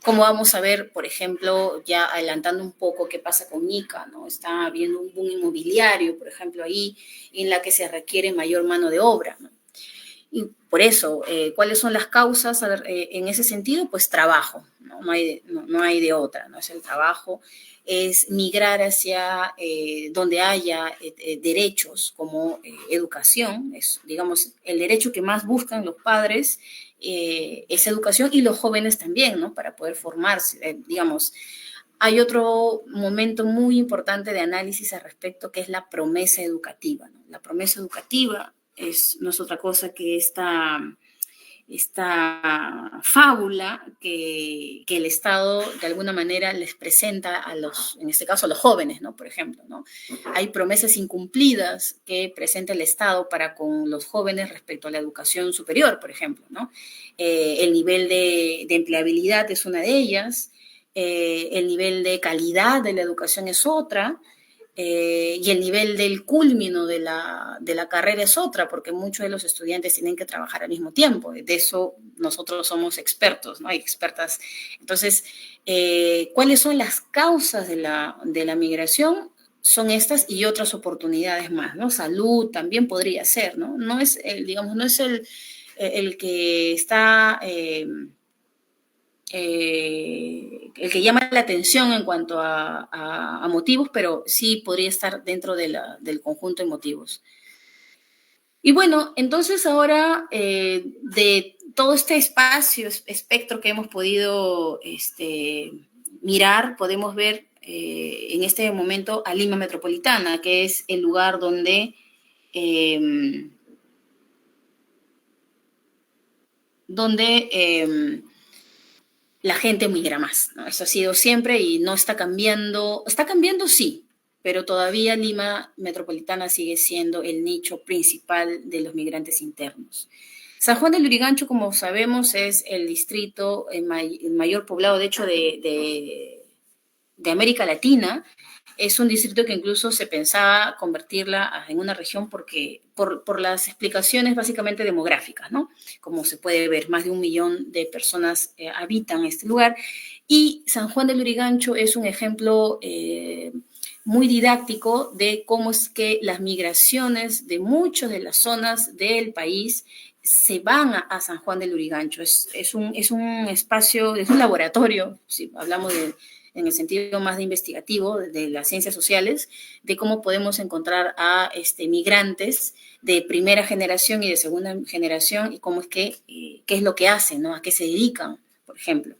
S2: como vamos a ver, por ejemplo, ya adelantando un poco qué pasa con Ica, ¿no? Está habiendo un boom inmobiliario, por ejemplo, ahí, en la que se requiere mayor mano de obra, ¿no? Y por eso, ¿cuáles son las causas en ese sentido? Pues trabajo, ¿no? No hay de otra, ¿no? Es el trabajo, es migrar hacia donde haya derechos como educación, es, digamos, el derecho que más buscan los padres, es educación, y los jóvenes también, ¿no?, para poder formarse, digamos. Hay otro momento muy importante de análisis al respecto, que es la promesa educativa, ¿no? La promesa educativa no es otra cosa que esta fábula que el Estado de alguna manera les presenta en este caso a los jóvenes, ¿no? Por ejemplo, ¿no? Hay promesas incumplidas que presenta el Estado para con los jóvenes respecto a la educación superior, por ejemplo, ¿no? El nivel de empleabilidad es una de ellas, el nivel de calidad de la educación es otra, y el nivel del culmino de la carrera es otra, porque muchos de los estudiantes tienen que trabajar al mismo tiempo. De eso nosotros somos expertos, ¿no? Hay expertas. Entonces, ¿cuáles son las causas de la migración? Son estas y otras oportunidades más, ¿no? Salud también podría ser, ¿no? No es el que está... el que llama la atención en cuanto a motivos, pero sí podría estar dentro del conjunto de motivos. Y bueno, entonces ahora, de todo este espectro que hemos podido mirar, podemos ver en este momento a Lima Metropolitana, que es el lugar donde la gente migra más, ¿no? Eso ha sido siempre y no está cambiando. Está cambiando, sí, pero todavía Lima Metropolitana sigue siendo el nicho principal de los migrantes internos. San Juan del Lurigancho, como sabemos, es el distrito el mayor poblado, de hecho, de América Latina. Es un distrito que incluso se pensaba convertirla en una región por las explicaciones básicamente demográficas, ¿no? Como se puede ver, más de 1 millón de personas habitan este lugar, y San Juan del Lurigancho es un ejemplo muy didáctico de cómo es que las migraciones de muchas de las zonas del país se van a San Juan del Lurigancho. Es un espacio, es un laboratorio, si hablamos en el sentido más de investigativo de las ciencias sociales, de cómo podemos encontrar a migrantes de primera generación y de segunda generación, y cómo es qué es lo que hacen, ¿no? A qué se dedican, por ejemplo.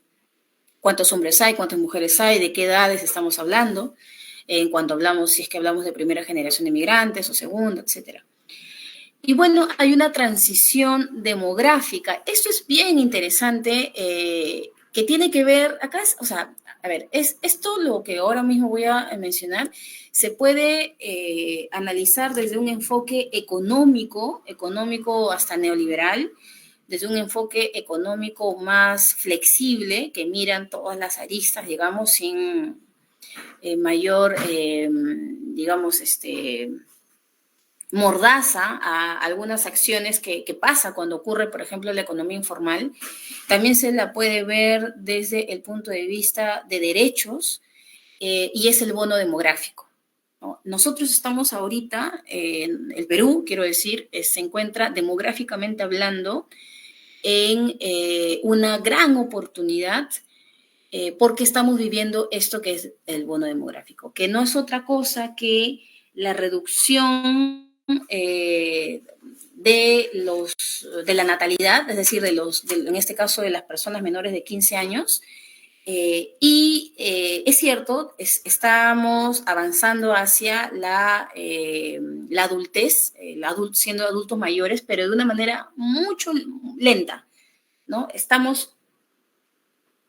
S2: Cuántos hombres hay, cuántas mujeres hay, de qué edades estamos hablando, en cuanto hablamos, si es que hablamos de primera generación de migrantes o segunda, etcétera. Y bueno, hay una transición demográfica. Esto es bien interesante, que tiene que ver, acá es, o sea, a ver, es esto lo que ahora mismo voy a mencionar, se puede analizar desde un enfoque económico, económico hasta neoliberal, desde un enfoque económico más flexible, que miran todas las aristas, digamos, sin mayor, digamos, mordaza a algunas acciones que pasa cuando ocurre, por ejemplo, la economía informal. También se la puede ver desde el punto de vista de derechos y es el bono demográfico, ¿no? Nosotros estamos ahorita, el Perú, quiero decir, se encuentra demográficamente hablando en una gran oportunidad porque estamos viviendo esto que es el bono demográfico, que no es otra cosa que la reducción de la natalidad, es decir, en este caso de las personas menores de 15 años. Es cierto, estamos avanzando hacia la adultez, siendo adultos mayores, pero de una manera mucho lenta, ¿no? Estamos,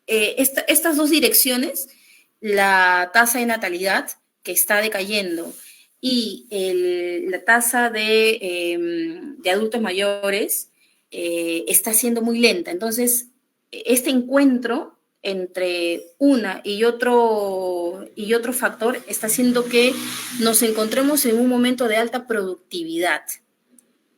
S2: estas dos direcciones, la tasa de natalidad que está decayendo y la tasa de adultos mayores está siendo muy lenta. Entonces, este encuentro entre una y otro factor está haciendo que nos encontremos en un momento de alta productividad.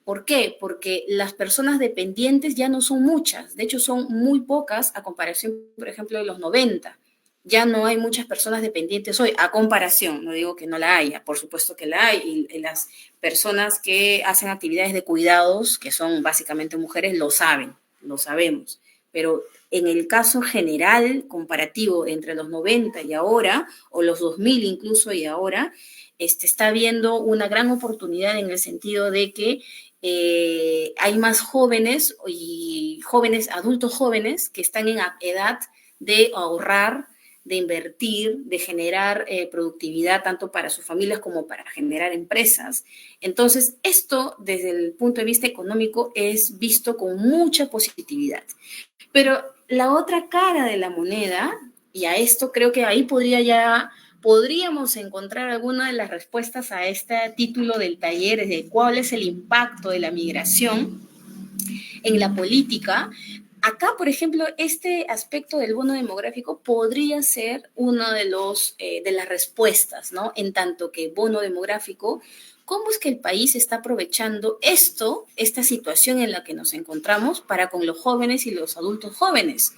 S2: ¿Por qué? Porque las personas dependientes ya no son muchas, de hecho son muy pocas a comparación, por ejemplo, de los 90. Ya no hay muchas personas dependientes hoy, a comparación, no digo que no la haya, por supuesto que la hay, y las personas que hacen actividades de cuidados, que son básicamente mujeres, lo saben, lo sabemos, pero en el caso general, comparativo entre los 90 y ahora, o los 2000 incluso y ahora, está habiendo una gran oportunidad en el sentido de que hay más jóvenes y adultos jóvenes que están en edad de ahorrar, de invertir, de generar productividad tanto para sus familias como para generar empresas. Entonces, esto desde el punto de vista económico es visto con mucha positividad. Pero la otra cara de la moneda, y a esto creo que ahí podríamos encontrar alguna de las respuestas a este título del taller, es de cuál es el impacto de la migración en la política. Acá, por ejemplo, este aspecto del bono demográfico podría ser una de las respuestas, ¿no? En tanto que bono demográfico, ¿cómo es que el país está aprovechando esta situación en la que nos encontramos para con los jóvenes y los adultos jóvenes?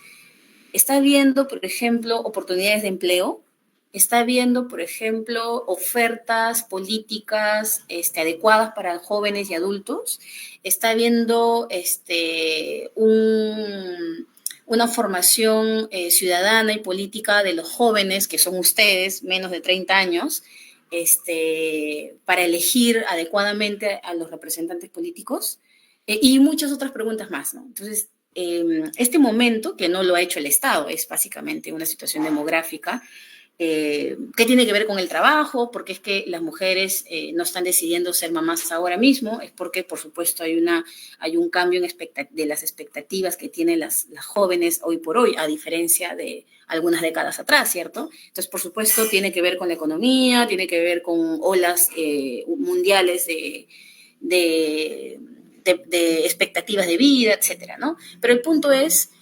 S2: Está viendo, por ejemplo, oportunidades de empleo, está viendo, por ejemplo, ofertas políticas adecuadas para jóvenes y adultos, está viendo una formación ciudadana y política de los jóvenes, que son ustedes, menos de 30 años, para elegir adecuadamente a los representantes políticos, y muchas otras preguntas más, ¿no? Entonces, este momento, que no lo ha hecho el Estado, es básicamente una situación demográfica, que tiene que ver con el trabajo, porque es que las mujeres no están decidiendo ser mamás ahora mismo, es porque, por supuesto, hay un cambio de las expectativas que tienen las jóvenes hoy por hoy, a diferencia de algunas décadas atrás, ¿cierto? Entonces, por supuesto, tiene que ver con la economía, tiene que ver con olas mundiales de expectativas de vida, etcétera, ¿no? Pero el punto es,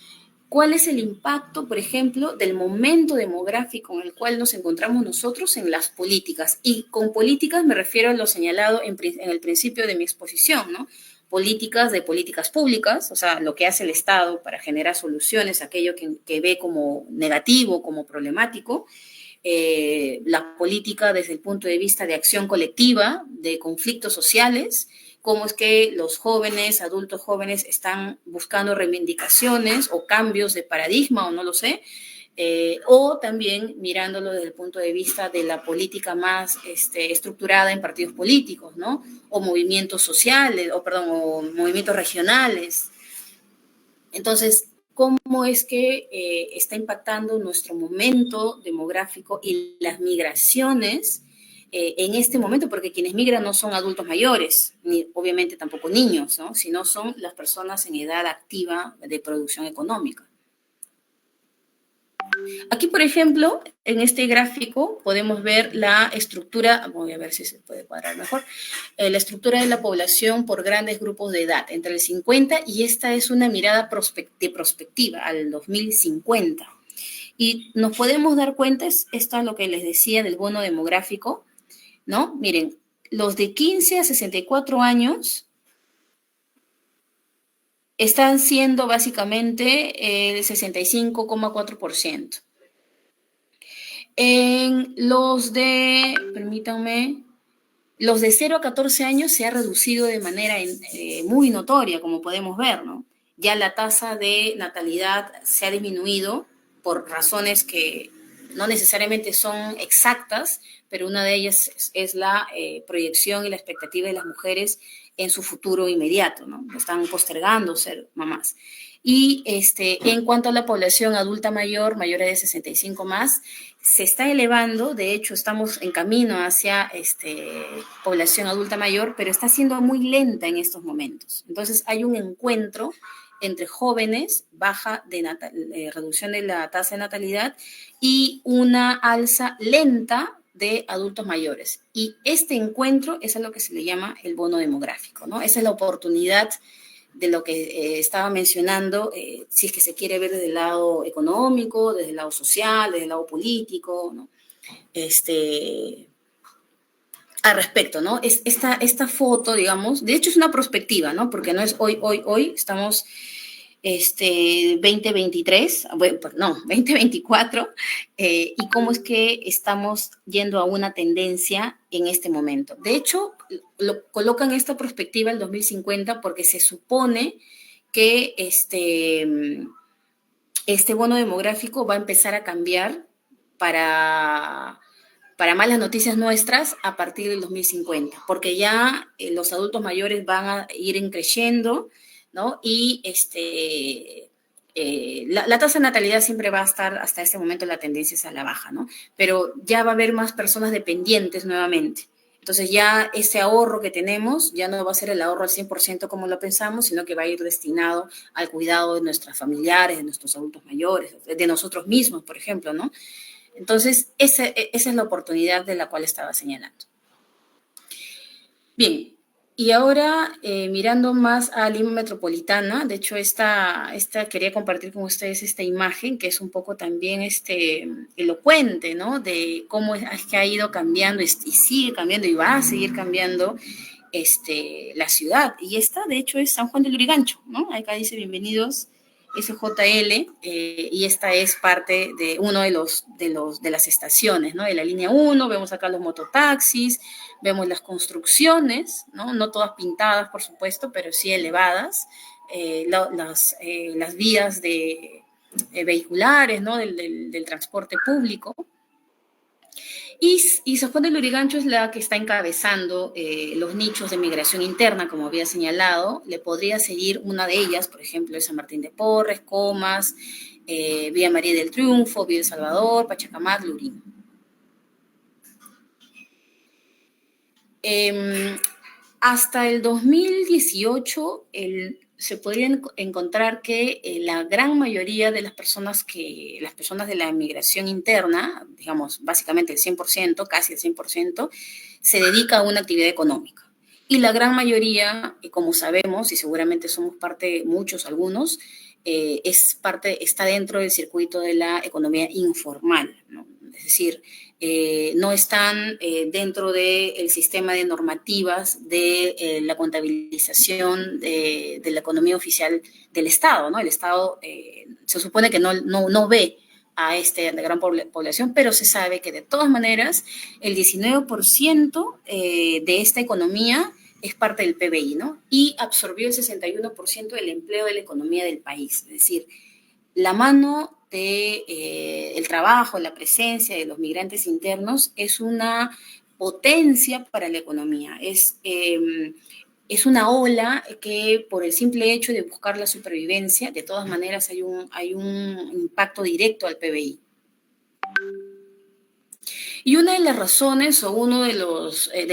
S2: ¿cuál es el impacto, por ejemplo, del momento demográfico en el cual nos encontramos nosotros en las políticas? Y con políticas me refiero a lo señalado en el principio de mi exposición, ¿no? Políticas públicas, o sea, lo que hace el Estado para generar soluciones, aquello que ve como negativo, como problemático, la política desde el punto de vista de acción colectiva, de conflictos sociales, cómo es que los jóvenes, adultos jóvenes, están buscando reivindicaciones o cambios de paradigma, o no lo sé, o también mirándolo desde el punto de vista de la política más estructurada en partidos políticos, ¿no? O movimientos sociales, o movimientos regionales. Entonces, ¿cómo es que está impactando nuestro momento demográfico y las migraciones en este momento? Porque quienes migran no son adultos mayores, ni obviamente tampoco niños, ¿no? Sino son las personas en edad activa de producción económica. Aquí, por ejemplo, en este gráfico podemos ver la estructura, voy a ver si se puede cuadrar mejor, la estructura de la población por grandes grupos de edad, entre el 50 y esta es una mirada de prospectiva al 2050. Y nos podemos dar cuenta, esto es lo que les decía del bono demográfico, ¿no? Miren, los de 15 a 64 años están siendo básicamente el 65,4%. En los de, permítanme, los de 0 a 14 años se ha reducido de manera muy notoria, como podemos ver, ¿no? Ya la tasa de natalidad se ha disminuido por razones que no necesariamente son exactas, pero una de ellas es la proyección y la expectativa de las mujeres en su futuro inmediato, ¿no? Están postergando ser mamás. Y en cuanto a la población adulta mayor, mayores de 65 más, se está elevando, de hecho estamos en camino hacia población adulta mayor, pero está siendo muy lenta en estos momentos. Entonces hay un encuentro entre jóvenes, reducción de la tasa de natalidad y una alza lenta de adultos mayores. Y este encuentro es a lo que se le llama el bono demográfico, ¿no? Esa es la oportunidad de lo que estaba mencionando, si es que se quiere ver desde el lado económico, desde el lado social, desde el lado político, ¿no? Al respecto, ¿no? Esta foto, digamos, de hecho es una perspectiva, ¿no? Porque no es hoy, estamos 2023, bueno, no, 2024, y cómo es que estamos yendo a una tendencia en este momento. De hecho, lo colocan esta perspectiva el 2050 porque se supone que este bono demográfico va a empezar a cambiar para malas noticias nuestras a partir del 2050, porque ya los adultos mayores van a ir creciendo, ¿no? Y la tasa de natalidad siempre va a estar, hasta este momento la tendencia es a la baja, ¿no? Pero ya va a haber más personas dependientes nuevamente. Entonces ya ese ahorro que tenemos ya no va a ser el ahorro al 100% como lo pensamos, sino que va a ir destinado al cuidado de nuestros familiares, de nuestros adultos mayores, de nosotros mismos, por ejemplo, ¿no? Entonces, esa es la oportunidad de la cual estaba señalando. Bien, y ahora mirando más a Lima Metropolitana, de hecho quería compartir con ustedes esta imagen que es un poco también elocuente, ¿no? De cómo es que ha ido cambiando y sigue cambiando y va a seguir cambiando la ciudad. Y esta, de hecho, es San Juan de Lurigancho, ¿no? Acá dice bienvenidos SJL, y esta es parte de uno de las estaciones, ¿no? De la línea 1, vemos acá los mototaxis, vemos las construcciones, ¿no? No todas pintadas, por supuesto, pero sí elevadas, las vías vehiculares, ¿no? Del transporte público. Y San Juan de Lurigancho es la que está encabezando los nichos de migración interna, como había señalado. Le podría seguir una de ellas, por ejemplo, San Martín de Porres, Comas, Villa María del Triunfo, Villa El Salvador, Pachacamac, Lurín. Hasta el 2018, se podría encontrar que la gran mayoría de las personas de la migración interna, digamos, básicamente el 100%, casi el 100%, se dedica a una actividad económica. Y la gran mayoría, como sabemos, y seguramente somos parte, muchos, algunos, está dentro del circuito de la economía informal, ¿no? Es decir, no están dentro del sistema de normativas de la contabilización de la economía oficial del Estado, ¿no? El Estado se supone que no ve a esta gran población, pero se sabe que de todas maneras el 19% de esta economía es parte del PBI, ¿no? Y absorbió el 61% del empleo de la economía del país. Es decir, la mano el trabajo, la presencia de los migrantes internos es una potencia para la economía. Es una ola que por el simple hecho de buscar la supervivencia, de todas maneras hay un impacto directo al PBI. Y una de las razones o uno de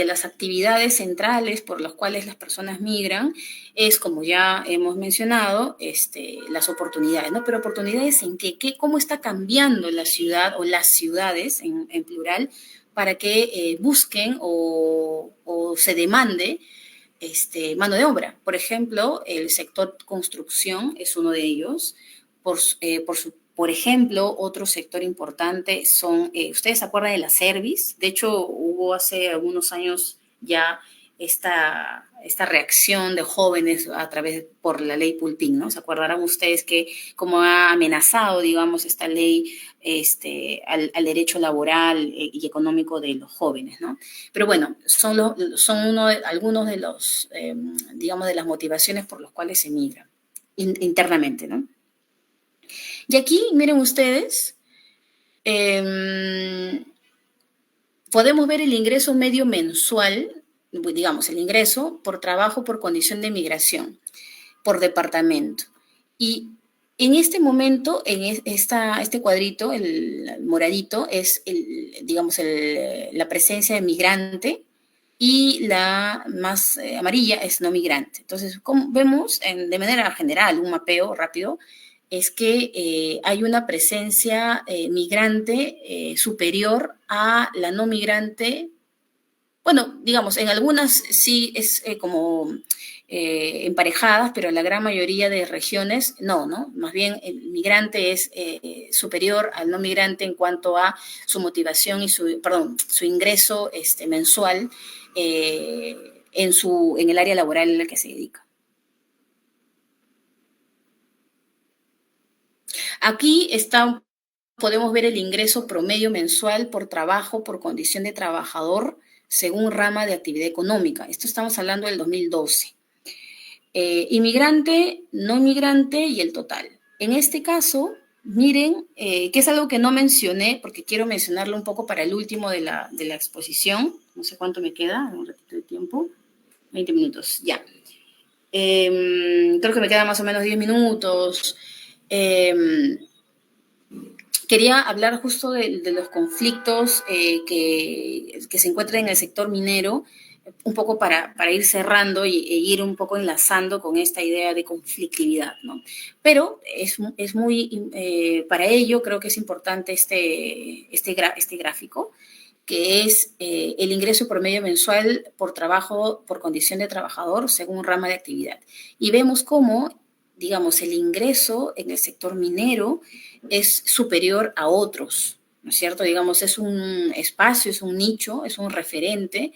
S2: las actividades centrales por las cuales las personas migran es, como ya hemos mencionado, las oportunidades, ¿no? Pero oportunidades en qué, cómo está cambiando la ciudad o las ciudades en plural para que busquen o se demande mano de obra. Por ejemplo, el sector construcción es uno de ellos. Por ejemplo, otro sector importante son, ¿ustedes se acuerdan de la Service? De hecho, hubo hace algunos años ya esta reacción de jóvenes a través por la ley Pulpín, ¿no? ¿Se acordarán ustedes que como ha amenazado, digamos, esta ley al derecho laboral y económico de los jóvenes, ¿no? Pero bueno, son algunos de los, digamos, de las motivaciones por las cuales se migra internamente, ¿no? Y aquí, miren ustedes, podemos ver el ingreso medio mensual, digamos, el ingreso por trabajo por condición de migración, por departamento. Y en este momento, en este cuadrito, el moradito, es, digamos, la presencia de migrante y la más amarilla es no migrante. Entonces, como vemos de manera general, un mapeo rápido, es que hay una presencia migrante superior a la no migrante. Bueno, digamos, en algunas sí es como emparejadas, pero en la gran mayoría de regiones no, ¿no? Más bien el migrante es superior al no migrante en cuanto a su motivación y su ingreso mensual en el área laboral en la que se dedica. Aquí podemos ver el ingreso promedio mensual por trabajo, por condición de trabajador, según rama de actividad económica. Esto estamos hablando del 2012. Inmigrante, no inmigrante y el total. En este caso, miren, que es algo que no mencioné, porque quiero mencionarlo un poco para el último de la exposición. No sé cuánto me queda, un ratito de tiempo. 20 minutos, ya. Creo que me quedan más o menos 10 minutos. Quería hablar justo de los conflictos que se encuentran en el sector minero, un poco para ir cerrando e ir un poco enlazando con esta idea de conflictividad, ¿no? Pero es muy, para ello creo que es importante este gráfico, que es el ingreso promedio mensual por trabajo, por condición de trabajador, según rama de actividad. Y vemos cómo, digamos, el ingreso en el sector minero es superior a otros, ¿no es cierto? Digamos, es un espacio, es un nicho, es un referente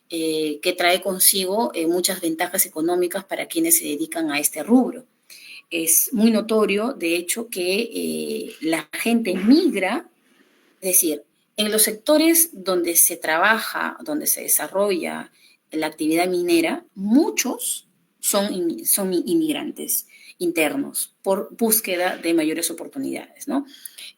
S2: que trae consigo muchas ventajas económicas para quienes se dedican a este rubro. Es muy notorio, de hecho, que la gente migra, es decir, en los sectores donde se trabaja, donde se desarrolla la actividad minera, muchos son inmigrantes internos por búsqueda de mayores oportunidades, ¿no?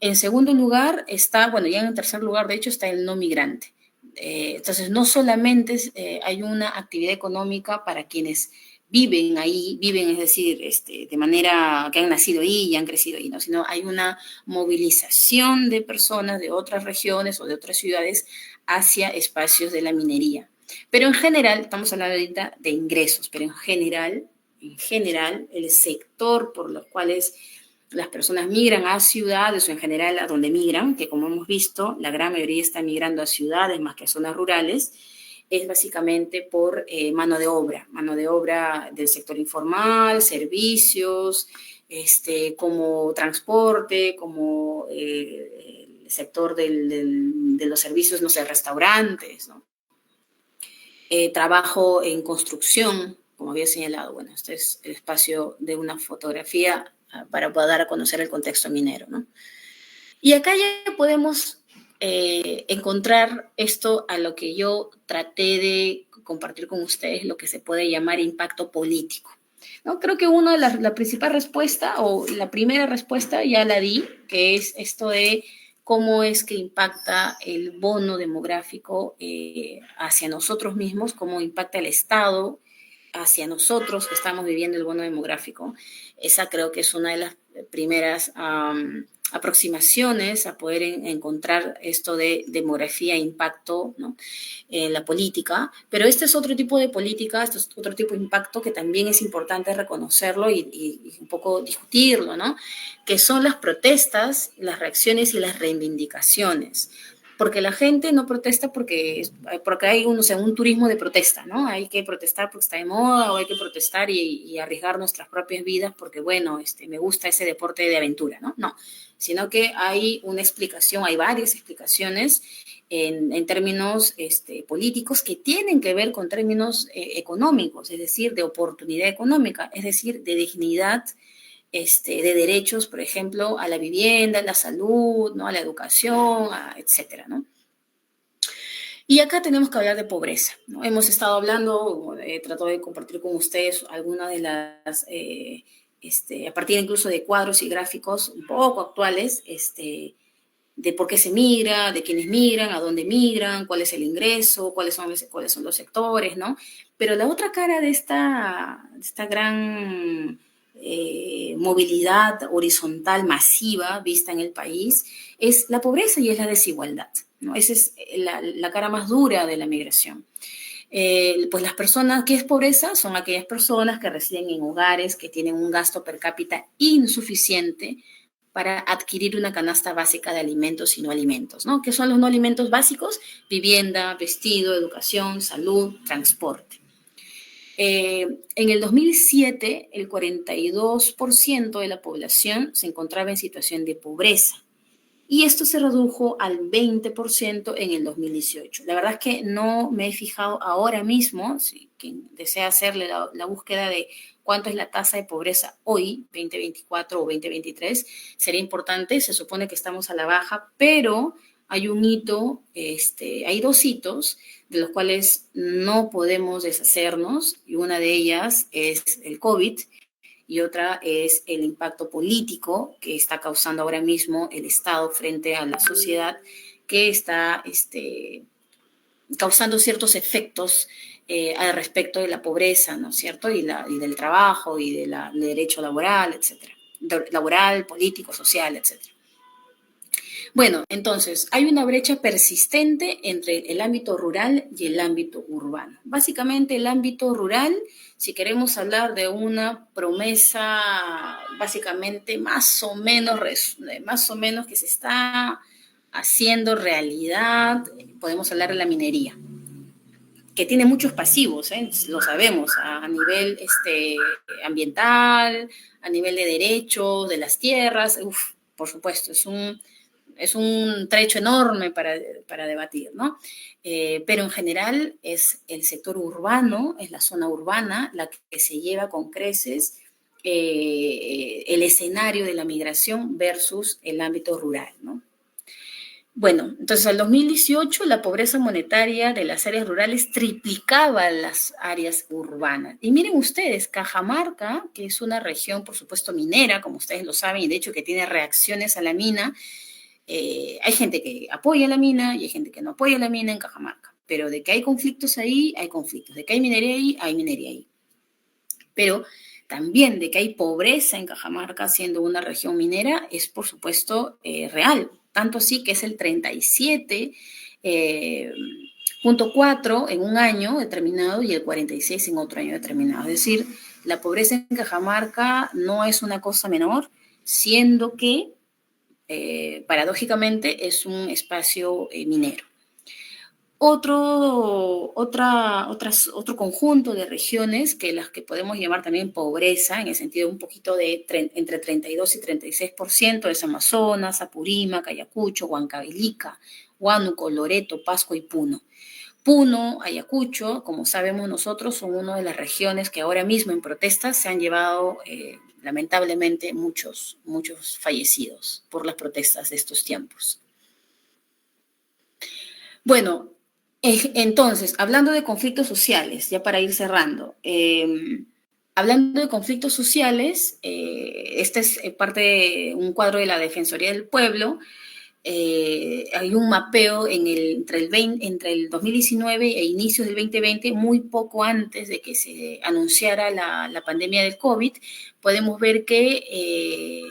S2: En segundo lugar está, bueno, ya en tercer lugar, de hecho, está el no migrante. Entonces, no solamente hay una actividad económica para quienes viven ahí, viven, es decir, de manera que han nacido ahí y han crecido ahí, ¿no? Sino hay una movilización de personas de otras regiones o de otras ciudades hacia espacios de la minería. Pero en general, estamos hablando ahorita de ingresos, pero en general, el sector por los cuales las personas migran a ciudades o en general a donde migran, que como hemos visto, la gran mayoría está migrando a ciudades más que a zonas rurales, es básicamente por mano de obra del sector informal, servicios, como transporte, como el sector de los servicios, no sé, restaurantes, ¿no? Trabajo en construcción, como había señalado. Bueno, este es el espacio de una fotografía para poder dar a conocer el contexto minero, ¿no? Y acá ya podemos encontrar esto a lo que yo traté de compartir con ustedes, lo que se puede llamar impacto político, ¿no? Creo que la principal respuesta o la primera respuesta ya la di, que es esto de cómo es que impacta el bono demográfico hacia nosotros mismos, cómo impacta el Estado hacia nosotros que estamos viviendo el bono demográfico. Esa creo que es una de las primeras aproximaciones a poder encontrar esto de demografía e impacto, ¿no?, en la política, pero este es otro tipo de política, este es otro tipo de impacto que también es importante reconocerlo y un poco discutirlo, ¿no?, que son las protestas, las reacciones y las reivindicaciones. Porque la gente no protesta porque hay un, o sea, un turismo de protesta, ¿no? Hay que protestar porque está de moda, o hay que protestar y arriesgar nuestras propias vidas porque, bueno, me gusta ese deporte de aventura, ¿no? No, sino que hay una explicación, hay varias explicaciones en términos políticos que tienen que ver con términos económicos, es decir, de oportunidad económica, es decir, de dignidad, de derechos, por ejemplo, a la vivienda, a la salud, ¿no?, a la educación, etcétera, ¿no? Y acá tenemos que hablar de pobreza, ¿no? Hemos estado hablando, trato de compartir con ustedes algunas de las, a partir incluso de cuadros y gráficos un poco actuales, de por qué se migra, de quiénes migran, a dónde migran, cuál es el ingreso, cuáles son los sectores, ¿no? Pero la otra cara de esta gran movilidad horizontal masiva vista en el país es la pobreza y es la desigualdad, ¿no? Esa es la cara más dura de la migración. Pues las personas, ¿qué es pobreza? Son aquellas personas que residen en hogares que tienen un gasto per cápita insuficiente para adquirir una canasta básica de alimentos y no alimentos, ¿no? ¿Qué son los no alimentos básicos? Vivienda, vestido, educación, salud, transporte. En el 2007, el 42% de la población se encontraba en situación de pobreza y esto se redujo al 20% en el 2018. La verdad es que no me he fijado ahora mismo, si quien desea hacerle la búsqueda de cuánto es la tasa de pobreza hoy, 2024 o 2023, sería importante. Se supone que estamos a la baja, pero hay un hito, hay dos hitos de los cuales no podemos deshacernos, y una de ellas es el COVID y otra es el impacto político que está causando ahora mismo el Estado frente a la sociedad, que está causando ciertos efectos al respecto de la pobreza, ¿no es cierto? Y del trabajo y del derecho laboral, etcétera. Laboral, político, social, etcétera. Bueno, entonces, hay una brecha persistente entre el ámbito rural y el ámbito urbano. Básicamente, el ámbito rural, si queremos hablar de una promesa básicamente más o menos que se está haciendo realidad, podemos hablar de la minería, que tiene muchos pasivos, lo sabemos, a nivel ambiental, a nivel de derechos de las tierras, por supuesto, es un trecho enorme para debatir, ¿no? Pero en general es el sector urbano, es la zona urbana la que se lleva con creces el escenario de la migración versus el ámbito rural, ¿no? Bueno, entonces al 2018 la pobreza monetaria de las áreas rurales triplicaba las áreas urbanas. Y miren ustedes, Cajamarca, que es una región, por supuesto, minera, como ustedes lo saben, y de hecho que tiene reacciones a la mina, hay gente que apoya la mina y hay gente que no apoya la mina en Cajamarca. Pero de que hay conflictos ahí, hay conflictos. De que hay minería ahí, hay minería ahí. Pero también de que hay pobreza en Cajamarca, siendo una región minera, es por supuesto real. Tanto así que es el 37.4 en un año determinado y el 46 en otro año determinado. Es decir, la pobreza en Cajamarca no es una cosa menor, siendo que paradójicamente es un espacio minero. Otro conjunto de regiones que las que podemos llamar también pobreza, en el sentido un poquito de entre 32 y 36%, es Amazonas, Apurímac, Ayacucho, Huancavelica, Huánuco, Loreto, Pasco y Puno. Puno, Ayacucho, como sabemos nosotros, son una de las regiones que ahora mismo en protestas se han llevado lamentablemente muchos fallecidos por las protestas de estos tiempos. Bueno, entonces, hablando de conflictos sociales, ya para ir cerrando, hablando de conflictos sociales, este es parte de un cuadro de la Defensoría del Pueblo. Hay un mapeo entre el 2019 e inicios del 2020, muy poco antes de que se anunciara la pandemia del COVID. Podemos ver que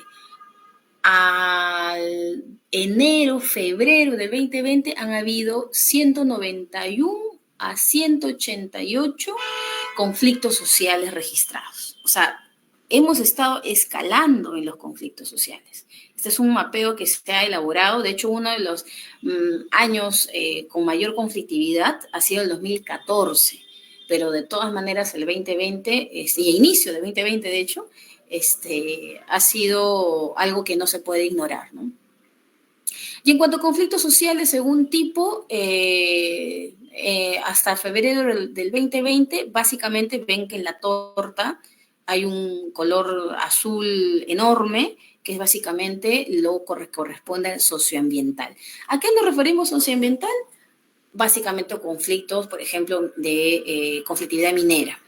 S2: al enero, febrero de 2020 han habido 191 a 188 conflictos sociales registrados. O sea, hemos estado escalando en los conflictos sociales. Este es un mapeo que se ha elaborado. De hecho, uno de los años con mayor conflictividad ha sido el 2014, pero de todas maneras el 2020, y inicio del 2020 de hecho, ha sido algo que no se puede ignorar, ¿no? Y en cuanto a conflictos sociales, según tipo, hasta febrero del 2020, básicamente ven que en la torta hay un color azul enorme, que es básicamente lo que corresponde al socioambiental. ¿A qué nos referimos socioambiental? Básicamente conflictos, por ejemplo, de conflictividad minera.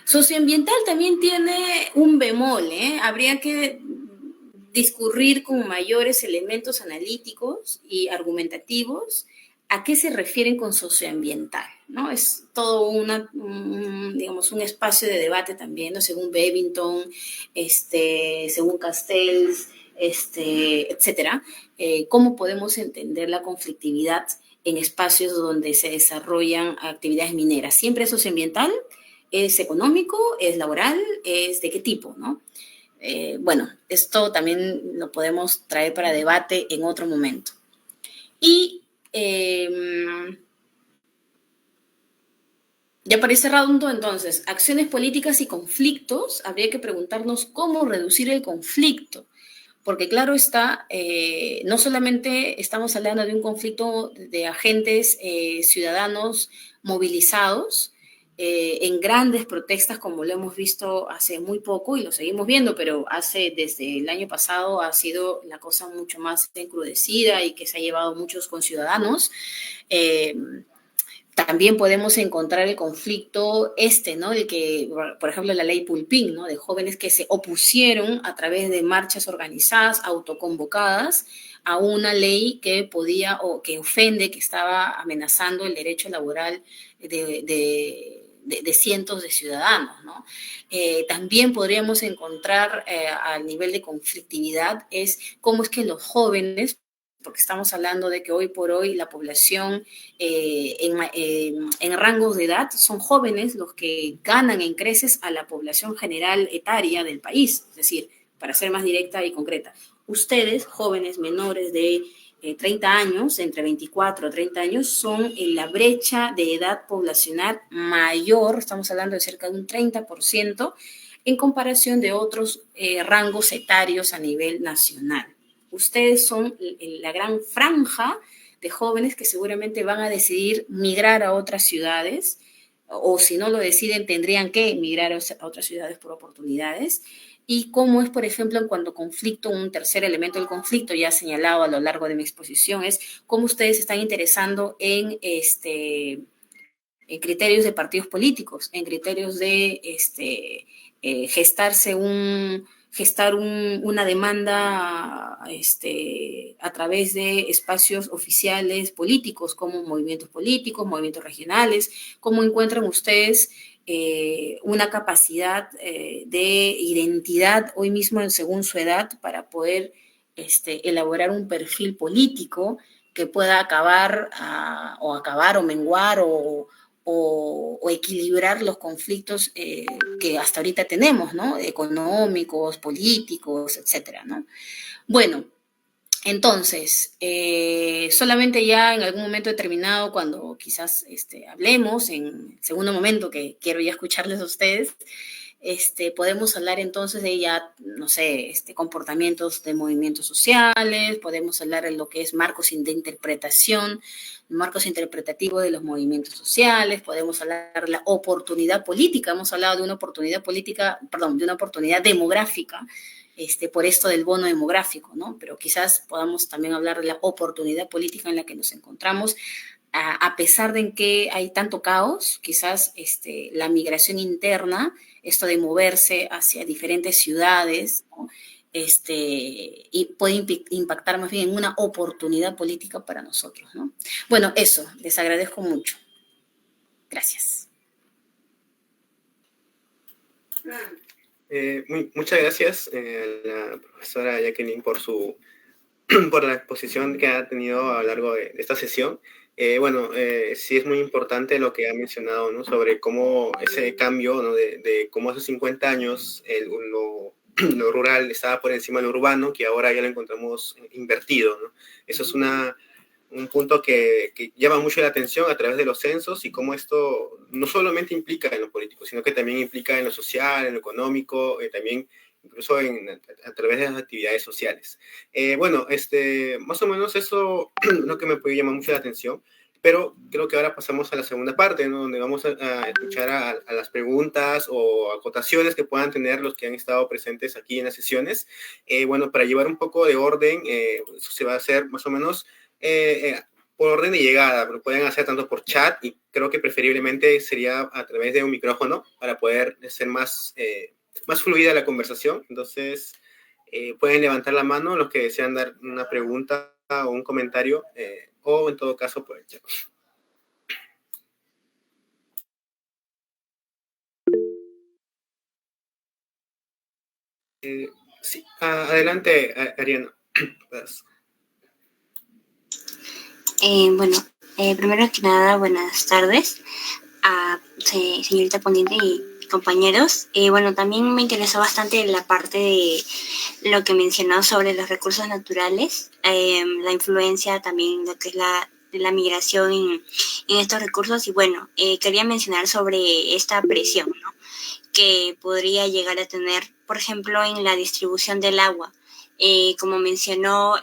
S2: Socioambiental también tiene un bemol, ¿eh? Habría que discurrir con mayores elementos analíticos y argumentativos a qué se refieren con socioambiental, ¿no? Es todo digamos, un espacio de debate también, ¿no? Según Bevington, según Castells, etcétera, cómo podemos entender la conflictividad en espacios donde se desarrollan actividades mineras. ¿Siempre es socioambiental? ¿Es económico? ¿Es laboral? ¿Es de qué tipo, no? Bueno, esto también lo podemos traer para debate en otro momento. Y ya para ir cerrando, entonces, acciones políticas y conflictos, habría que preguntarnos cómo reducir el conflicto. Porque claro está, no solamente estamos hablando de un conflicto de agentes ciudadanos movilizados en grandes protestas, como lo hemos visto hace muy poco y lo seguimos viendo, pero desde el año pasado ha sido la cosa mucho más encrudecida y que se ha llevado muchos conciudadanos. También podemos encontrar el conflicto ¿no? De que, por ejemplo, la ley Pulpín, ¿no? De jóvenes que se opusieron a través de marchas organizadas, autoconvocadas, a una ley que podía o que ofende, que estaba amenazando el derecho laboral de cientos de ciudadanos, ¿no? También podríamos encontrar al nivel de conflictividad es cómo es que los jóvenes, porque estamos hablando de que hoy por hoy la población en rangos de edad son jóvenes los que ganan en creces a la población general etaria del país. Es decir, para ser más directa y concreta, ustedes, jóvenes menores de 30 años, entre 24 a 30 años, son en la brecha de edad poblacional mayor, estamos hablando de cerca de un 30%, en comparación de otros rangos etarios a nivel nacional. Ustedes son la gran franja de jóvenes que seguramente van a decidir migrar a otras ciudades, o si no lo deciden, tendrían que migrar a otras ciudades por oportunidades. Y cómo es, por ejemplo, en cuanto a conflicto, un tercer elemento del conflicto ya señalado a lo largo de mi exposición, es cómo ustedes se están interesando en criterios de partidos políticos, en criterios de gestar una demanda a través de espacios oficiales políticos, como movimientos políticos, movimientos regionales. ¿Cómo encuentran ustedes una capacidad de identidad hoy mismo según su edad para poder elaborar un perfil político que pueda acabar o menguar o equilibrar los conflictos que hasta ahorita tenemos, ¿no? Económicos, políticos, etcétera, ¿no? Bueno, entonces, solamente ya en algún momento determinado, cuando quizás hablemos, en segundo momento que quiero ya escucharles a ustedes, podemos hablar entonces de ya, no sé, comportamientos de movimientos sociales, podemos hablar de lo que es marcos de interpretación, marcos interpretativos de los movimientos sociales, podemos hablar de la oportunidad política, hemos hablado de una oportunidad política, perdón, de una oportunidad demográfica, por esto del bono demográfico, ¿no? Pero quizás podamos también hablar de la oportunidad política en la que nos encontramos, a pesar de que hay tanto caos, quizás la migración interna, esto de moverse hacia diferentes ciudades, ¿no? Y puede impactar más bien en una oportunidad política para nosotros, ¿no? Bueno, eso, les agradezco mucho. Gracias.
S1: Muchas gracias, la profesora Jacqueline, por la exposición que ha tenido a lo largo de esta sesión. Sí es muy importante lo que ha mencionado, ¿no? Sobre cómo ese cambio, ¿no? De cómo hace 50 años lo rural estaba por encima de lo urbano, que ahora ya lo encontramos invertido, ¿no? Eso es un punto que llama mucho la atención a través de los censos y cómo esto no solamente implica en lo político, sino que también implica en lo social, en lo económico, también incluso a través de las actividades sociales. Más o menos eso es lo que me puede llamar mucho la atención, pero creo que ahora pasamos a la segunda parte, ¿no? Donde vamos a escuchar a las preguntas o acotaciones que puedan tener los que han estado presentes aquí en las sesiones. Para llevar un poco de orden, eso se va a hacer más o menos por orden de llegada, lo pueden hacer tanto por chat y creo que preferiblemente sería a través de un micrófono para poder ser más fluida la conversación. Entonces, pueden levantar la mano los que desean dar una pregunta o un comentario, o en todo caso por el chat. Sí, adelante, Ariana.
S3: Primero que nada, buenas tardes a señorita ponente y compañeros. También me interesó bastante la parte de lo que mencionó sobre los recursos naturales, la influencia también lo que es de la migración en estos recursos y quería mencionar sobre esta presión, ¿no? Que podría llegar a tener, por ejemplo, en la distribución del agua. Como mencionó,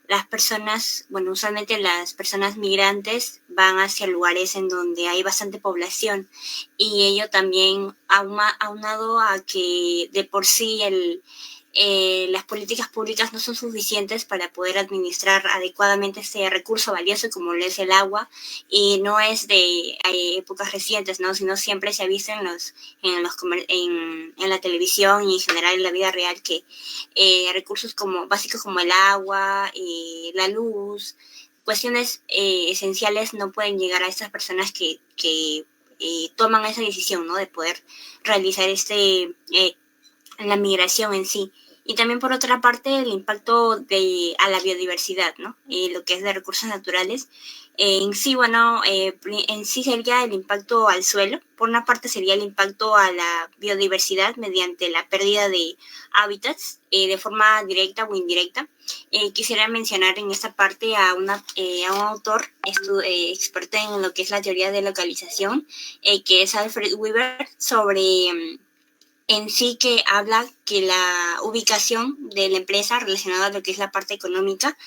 S3: las personas, usualmente las personas migrantes van hacia lugares en donde hay bastante población y ello también aunado a que de por sí las políticas públicas no son suficientes para poder administrar adecuadamente este recurso valioso como lo es el agua y no es de épocas recientes, ¿no? Sino siempre se ha visto en la televisión y en general en la vida real que recursos básicos como el agua, la luz, cuestiones esenciales no pueden llegar a estas personas que toman esa decisión, ¿no? De poder realizar la migración en sí. Y también por otra parte el impacto a la biodiversidad, ¿no? Lo que es de recursos naturales. En sí sería el impacto al suelo. Por una parte sería el impacto a la biodiversidad mediante la pérdida de hábitats de forma directa o indirecta. Quisiera mencionar en esta parte a un autor experto en lo que es la teoría de localización, que es Alfred Weber, sobre en sí que habla que la ubicación de la empresa relacionada a lo que es la parte económica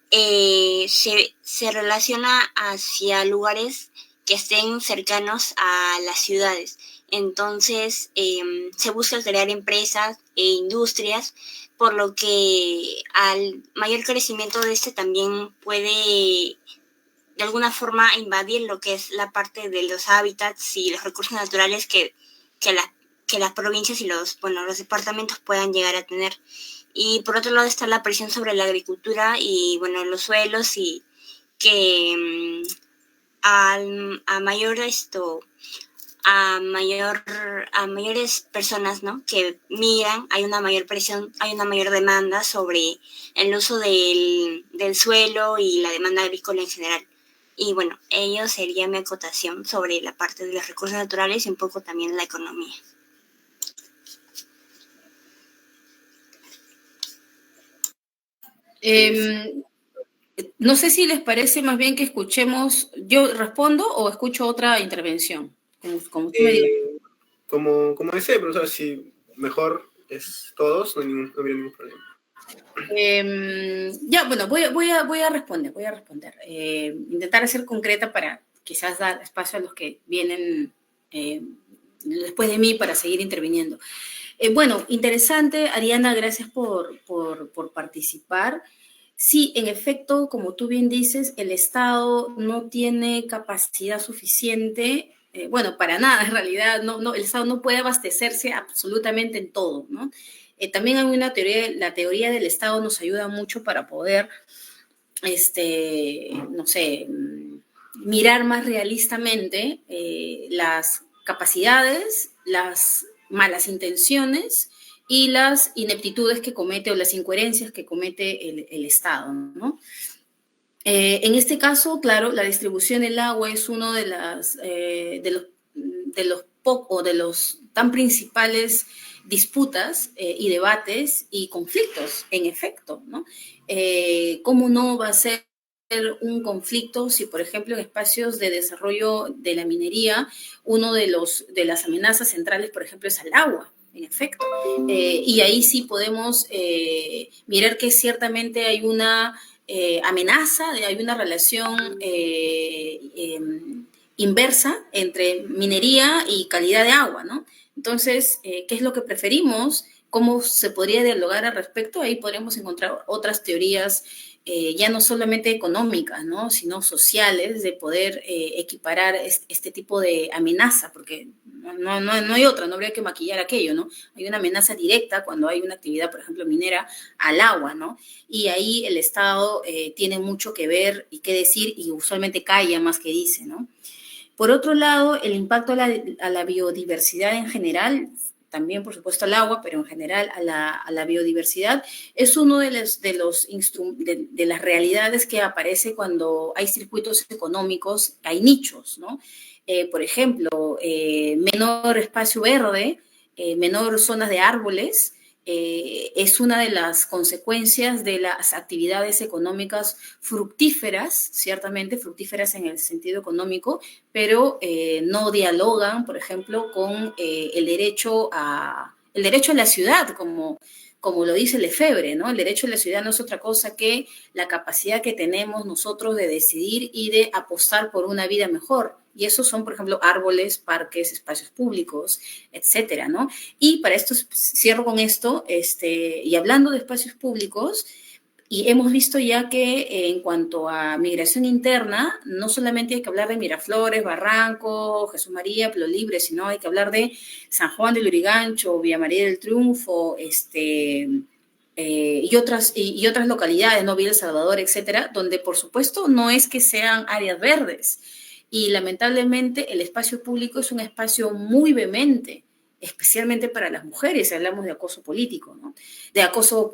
S3: se relaciona hacia lugares que estén cercanos a las ciudades. Entonces, se busca crear empresas e industrias, por lo que al mayor crecimiento de también puede de alguna forma invadir lo que es la parte de los hábitats y los recursos naturales que las provincias y los departamentos puedan llegar a tener. Y por otro lado está la presión sobre la agricultura y los suelos y que a mayores personas, ¿no? Que migran, hay una mayor presión, hay una mayor demanda sobre el uso del suelo y la demanda agrícola en general. Y ello sería mi acotación sobre la parte de los recursos naturales y un poco también la economía.
S2: No sé si les parece más bien que escuchemos, yo respondo o escucho otra intervención, como tú me digas.
S1: Como desee, profesor, si mejor es todos, no habría ningún problema.
S2: Voy a responder. Intentar ser concreta para quizás dar espacio a los que vienen después de mí para seguir interviniendo. Interesante, Ariana, gracias por participar. Sí, en efecto, como tú bien dices, el Estado no tiene capacidad suficiente, para nada en realidad, el Estado no puede abastecerse absolutamente en todo, ¿no? También hay una teoría, la teoría del Estado nos ayuda mucho para poder, mirar más realistamente las capacidades, las malas intenciones y las ineptitudes que comete o las incoherencias que comete el Estado, ¿no? En este caso, claro, la distribución del agua es uno de los tan principales disputas y debates y conflictos, en efecto, ¿no? ¿Cómo no va a ser un conflicto si, por ejemplo, en espacios de desarrollo de la minería, de las amenazas centrales, por ejemplo, es al agua? En efecto. Y ahí sí podemos mirar que ciertamente hay una amenaza, hay una relación inversa entre minería y calidad de agua, ¿no? Entonces, ¿qué es lo que preferimos? ¿Cómo se podría dialogar al respecto? Ahí podremos encontrar otras teorías, ya no solamente económicas, ¿no? Sino sociales, de poder equiparar este tipo de amenaza, porque no hay otra, no habría que maquillar aquello, ¿no? Hay una amenaza directa cuando hay una actividad, por ejemplo, minera, al agua, ¿no? Y ahí el Estado tiene mucho que ver y que decir, y usualmente calla más que dice, ¿no? Por otro lado, el impacto a la biodiversidad en general, también por supuesto al agua, pero en general a la biodiversidad, es uno de las realidades que aparece cuando hay circuitos económicos, hay nichos, ¿no? Por ejemplo, menor espacio verde, menor zonas de árboles, es una de las consecuencias de las actividades económicas fructíferas, ciertamente fructíferas en el sentido económico, pero no dialogan, por ejemplo, con el derecho a la ciudad, como lo dice Lefebvre, ¿no? El derecho a la ciudad no es otra cosa que la capacidad que tenemos nosotros de decidir y de apostar por una vida mejor. Y esos son, por ejemplo, árboles, parques, espacios públicos, etcétera, ¿no? Y para esto, cierro con esto, y hablando de espacios públicos, y hemos visto ya que en cuanto a migración interna, no solamente hay que hablar de Miraflores, Barranco, Jesús María, Pueblo Libre, sino hay que hablar de San Juan del Lurigancho, Villa María del Triunfo, y otras localidades, ¿no? Villa El Salvador, etcétera, donde por supuesto no es que sean áreas verdes. Y lamentablemente el espacio público es un espacio muy vehemente, especialmente para las mujeres, hablamos de acoso político, ¿no? De acoso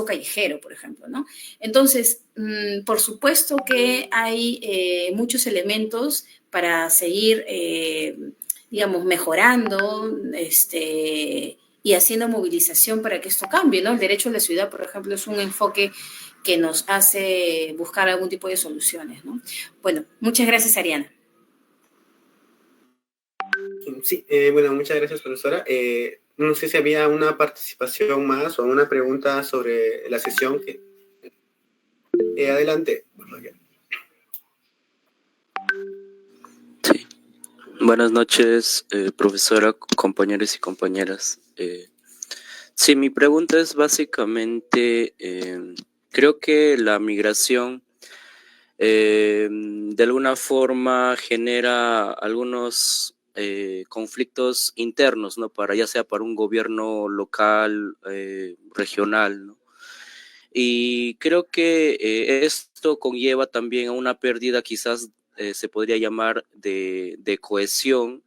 S2: callejero, por ejemplo, ¿no? Entonces, por supuesto que hay muchos elementos para seguir, digamos, mejorando, y haciendo movilización para que esto cambie, ¿no? El derecho a la ciudad, por ejemplo, es un enfoque que nos hace buscar algún tipo de soluciones, ¿no? Bueno, muchas gracias, Ariana.
S1: Sí, bueno, muchas gracias, profesora. No sé si había una participación más o una pregunta sobre la sesión. Adelante.
S4: Sí. Buenas noches, profesora, compañeros y compañeras. Sí, mi pregunta es básicamente, creo que la migración de alguna forma genera algunos conflictos internos, ¿no? Ya sea para un gobierno local, regional, ¿no? Y creo que esto conlleva también a una pérdida, quizás se podría llamar de cohesión,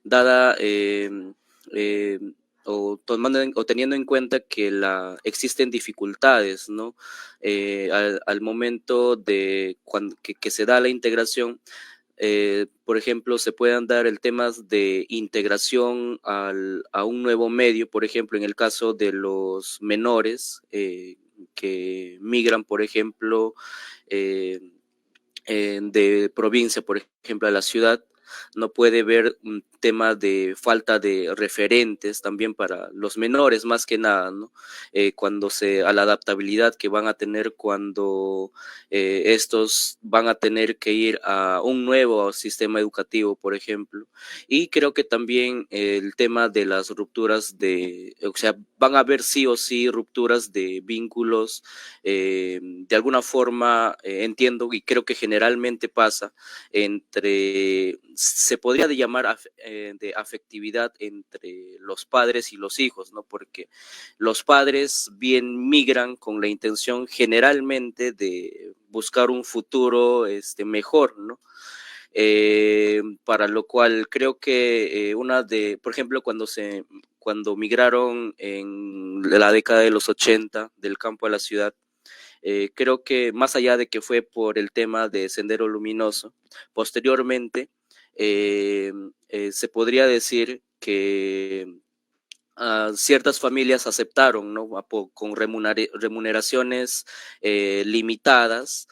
S4: dada o teniendo en cuenta que existen dificultades, ¿no? Al momento de que se da la integración. Por ejemplo, se puedan dar el tema de integración a un nuevo medio, por ejemplo, en el caso de los menores que migran, por ejemplo, de provincia, por ejemplo, a la ciudad, no puede ver un tema de falta de referentes también para los menores, más que nada, ¿no? A la adaptabilidad que van a tener cuando estos van a tener que ir a un nuevo sistema educativo, por ejemplo. Y creo que también el tema de las rupturas o sea, van a haber sí o sí rupturas de vínculos, de alguna forma, entiendo y creo que generalmente pasa se podría llamar de afectividad entre los padres y los hijos, ¿no? Porque los padres bien migran con la intención generalmente de buscar un futuro mejor, ¿no? para lo cual creo que por ejemplo, cuando migraron en la década de los 80 del campo a la ciudad, creo que más allá de que fue por el tema de Sendero Luminoso, posteriormente se podría decir que ciertas familias aceptaron, ¿no? Con remuneraciones limitadas,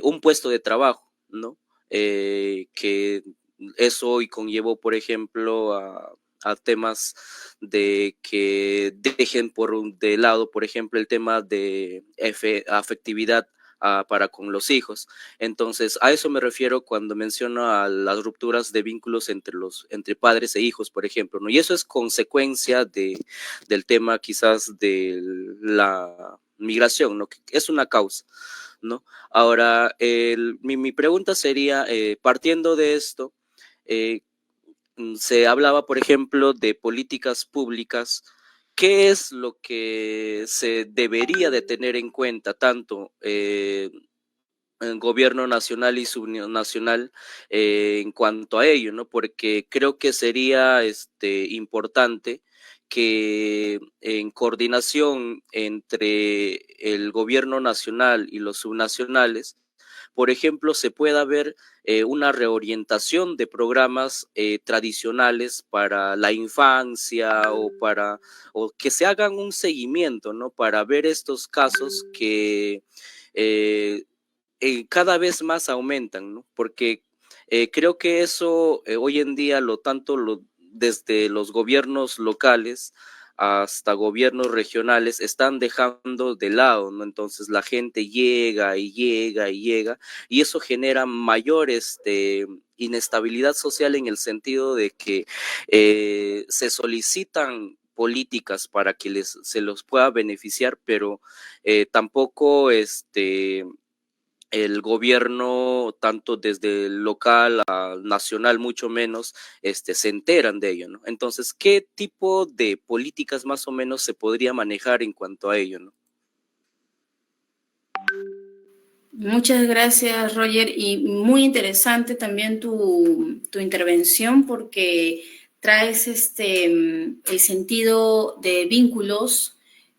S4: un puesto de trabajo, ¿no? Que eso hoy conllevó, por ejemplo, a temas de que dejen de lado, por ejemplo, el tema de afectividad para con los hijos. Entonces, a eso me refiero cuando menciono a las rupturas de vínculos entre padres e hijos, por ejemplo, ¿no? Y eso es consecuencia del tema quizás de la migración, ¿no? Que es una causa, ¿no? Ahora, mi pregunta sería, partiendo de esto, se hablaba, por ejemplo, de políticas públicas. ¿Qué es lo que se debería de tener en cuenta tanto el gobierno nacional y subnacional en cuanto a ello, ¿no? Porque creo que sería importante que en coordinación entre el gobierno nacional y los subnacionales, por ejemplo, se pueda ver una reorientación de programas tradicionales para la infancia o que se hagan un seguimiento, ¿no? Para ver estos casos que eh, cada vez más aumentan, ¿no? Porque creo que eso hoy en día desde los gobiernos locales hasta gobiernos regionales están dejando de lado, ¿no? Entonces la gente llega y llega y llega y eso genera mayor inestabilidad social en el sentido de que se solicitan políticas para que se los pueda beneficiar, pero tampoco el gobierno, tanto desde el local a nacional, mucho menos, se enteran de ello, ¿no? Entonces, ¿qué tipo de políticas más o menos se podría manejar en cuanto a ello, ¿no?
S2: Muchas gracias, Roger, y muy interesante también tu intervención porque traes el sentido de vínculos,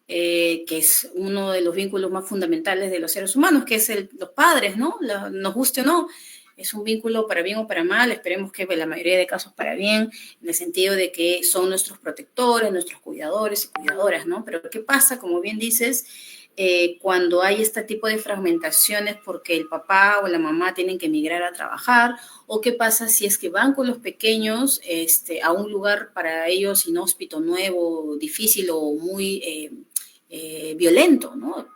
S2: que es uno de los vínculos más fundamentales de los seres humanos, que es los padres, ¿no? Nos guste o no, es un vínculo para bien o para mal, esperemos que en la mayoría de casos para bien, en el sentido de que son nuestros protectores, nuestros cuidadores y cuidadoras, ¿no? Pero ¿qué pasa? Como bien dices, cuando hay este tipo de fragmentaciones porque el papá o la mamá tienen que emigrar a trabajar, o qué pasa si es que van con los pequeños a un lugar para ellos inhóspito, nuevo, difícil o muy violento, ¿no?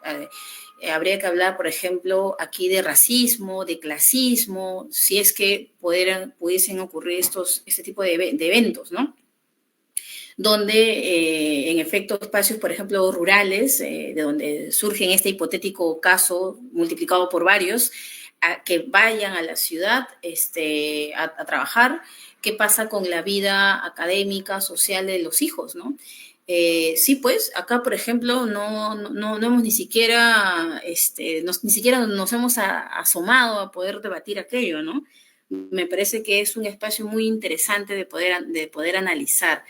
S2: Habría que hablar, por ejemplo, aquí de racismo, de clasismo, si es que pudiesen ocurrir este tipo de eventos, ¿no? Donde en efecto espacios, por ejemplo, rurales, de donde surge este hipotético caso multiplicado por varios, que vayan a la ciudad a trabajar, qué pasa con la vida académica, social de los hijos, ¿no? Sí, pues acá, por ejemplo, no hemos ni siquiera, ni siquiera nos hemos asomado a poder debatir aquello, ¿no? Me parece que es un espacio muy interesante de poder analizar.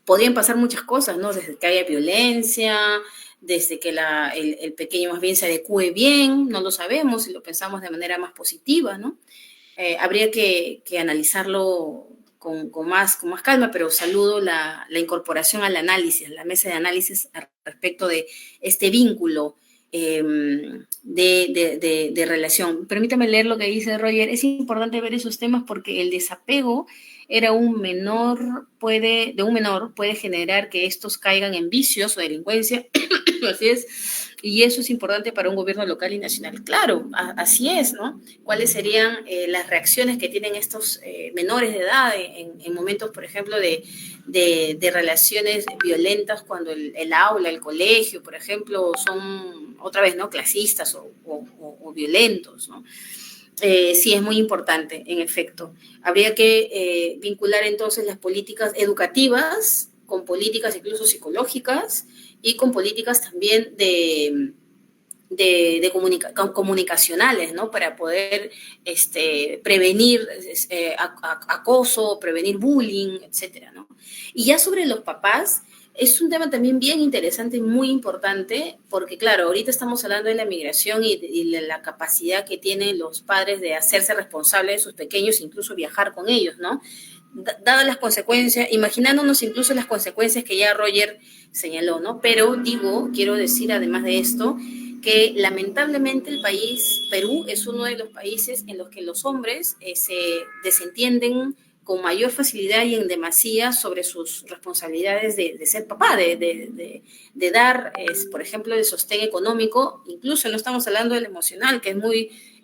S2: Podrían pasar muchas cosas, ¿no? Desde que haya violencia, desde que el pequeño más bien se adecue bien, no lo sabemos si lo pensamos de manera más positiva, ¿no? Habría que analizarlo con más calma, pero saludo la incorporación al análisis, la mesa de análisis respecto de este vínculo de relación. Permítame leer lo que dice Roger. Es importante ver esos temas porque el desapego de un menor puede generar que estos caigan en vicios o delincuencia. Así es. Y eso es importante para un gobierno local y nacional. Claro, así es, ¿no? ¿Cuáles serían las reacciones que tienen estos menores de edad en momentos, por ejemplo, de relaciones violentas cuando el aula, el colegio, por ejemplo, son, otra vez, ¿no? Clasistas o violentos, ¿no? Sí, es muy importante, en efecto. Habría que vincular entonces las políticas educativas con políticas incluso psicológicas y con políticas también de comunicacionales, ¿no? Para poder prevenir acoso, prevenir bullying, etcétera, ¿no? Y ya sobre los papás, es un tema también bien interesante y muy importante, porque claro, ahorita estamos hablando de la migración y de la capacidad que tienen los padres de hacerse responsables de sus pequeños, incluso viajar con ellos, ¿no? Dadas las consecuencias, imaginándonos incluso las consecuencias que ya Roger señaló, ¿no? Pero quiero decir además de esto, que lamentablemente el país, Perú, es uno de los países en los que los hombres se desentienden con mayor facilidad y en demasía sobre sus responsabilidades de ser papá, de dar, por ejemplo, el sostén económico, incluso no estamos hablando del emocional, que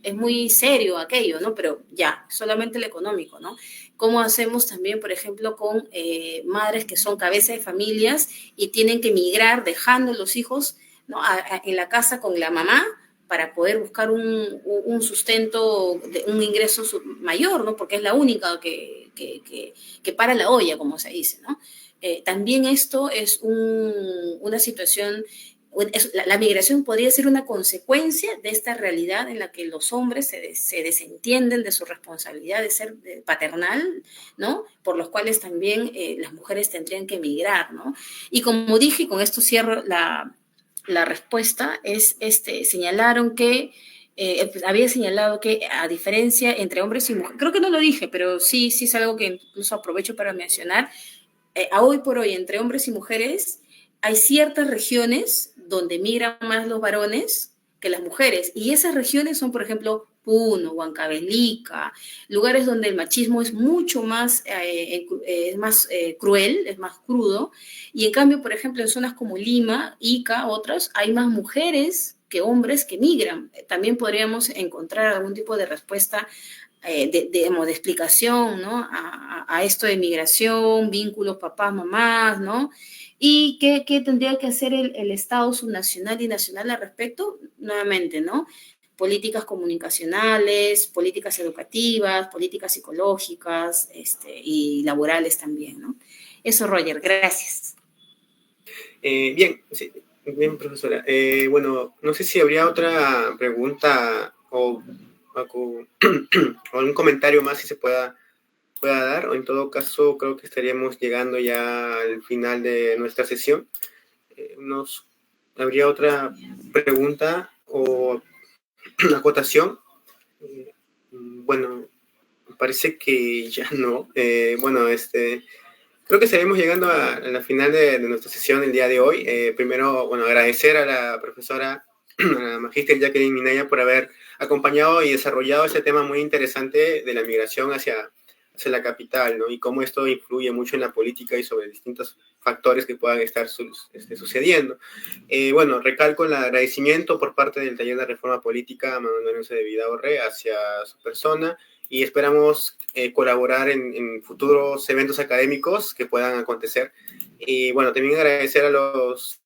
S2: es muy serio aquello, ¿no? Pero ya, solamente el económico, ¿no? ¿Cómo hacemos también, por ejemplo, con madres que son cabeza de familias y tienen que migrar dejando los hijos, ¿no? En la casa con la mamá para poder buscar un sustento, un ingreso mayor, ¿no? Porque es la única que para la olla, como se dice, ¿no? También esto es una situación, la migración podría ser una consecuencia de esta realidad en la que los hombres se desentienden de su responsabilidad de ser paternal, ¿no? Por los cuales también las mujeres tendrían que migrar, ¿no? Y como dije, y con esto cierro la respuesta, señalaron que había señalado que a diferencia entre hombres y mujeres, creo que no lo dije, pero sí es algo que incluso aprovecho para mencionar, hoy por hoy entre hombres y mujeres hay ciertas regiones donde migran más los varones que las mujeres, y esas regiones son, por ejemplo, Puno, Huancavelica, lugares donde el machismo es mucho más, cruel, es más crudo, y en cambio, por ejemplo, en zonas como Lima, Ica, otras, hay más mujeres que hombres que migran. También podríamos encontrar algún tipo de respuesta de explicación, ¿no? A esto de migración, vínculos papás, mamás, ¿no? ¿Y qué tendría que hacer el Estado subnacional y nacional al respecto? Nuevamente, ¿no? Políticas comunicacionales, políticas educativas, políticas psicológicas y laborales también, ¿no? Eso, Roger, gracias.
S1: Bien, sí, bien, profesora. Bueno, no sé si habría otra pregunta o algún comentario más si se pueda dar, o en todo caso creo que estaríamos llegando ya al final de nuestra sesión. ¿Habría otra pregunta o acotación? Bueno, parece que ya no. Bueno, creo que estaremos llegando a la final de nuestra sesión el día de hoy. Primero, bueno, agradecer a la profesora, a la magíster Jacqueline Minaya, por haber acompañado y desarrollado ese tema muy interesante de la migración hacia la capital, ¿no? Y cómo esto influye mucho en la política y sobre distintos factores que puedan estar sucediendo. Bueno, recalco el agradecimiento por parte del Taller de Reforma Política a Manuel Lorenzo de Vidaurre hacia su persona, y esperamos colaborar en futuros eventos académicos que puedan acontecer. Y bueno, también agradecer a los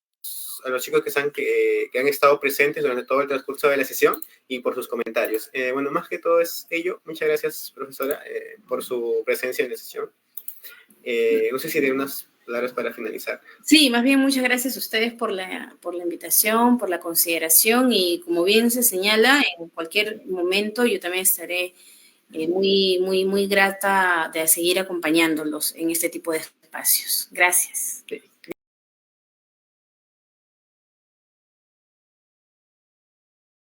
S1: chicos que han estado presentes durante todo el transcurso de la sesión y por sus comentarios. Bueno, más que todo es ello. Muchas gracias, profesora, por su presencia en la sesión. No sé si de unas palabras para finalizar.
S2: Sí, más bien muchas gracias a ustedes por la invitación, por la consideración, y como bien se señala, en cualquier momento yo también estaré muy grata de seguir acompañándolos en este tipo de espacios. Gracias.
S1: Sí.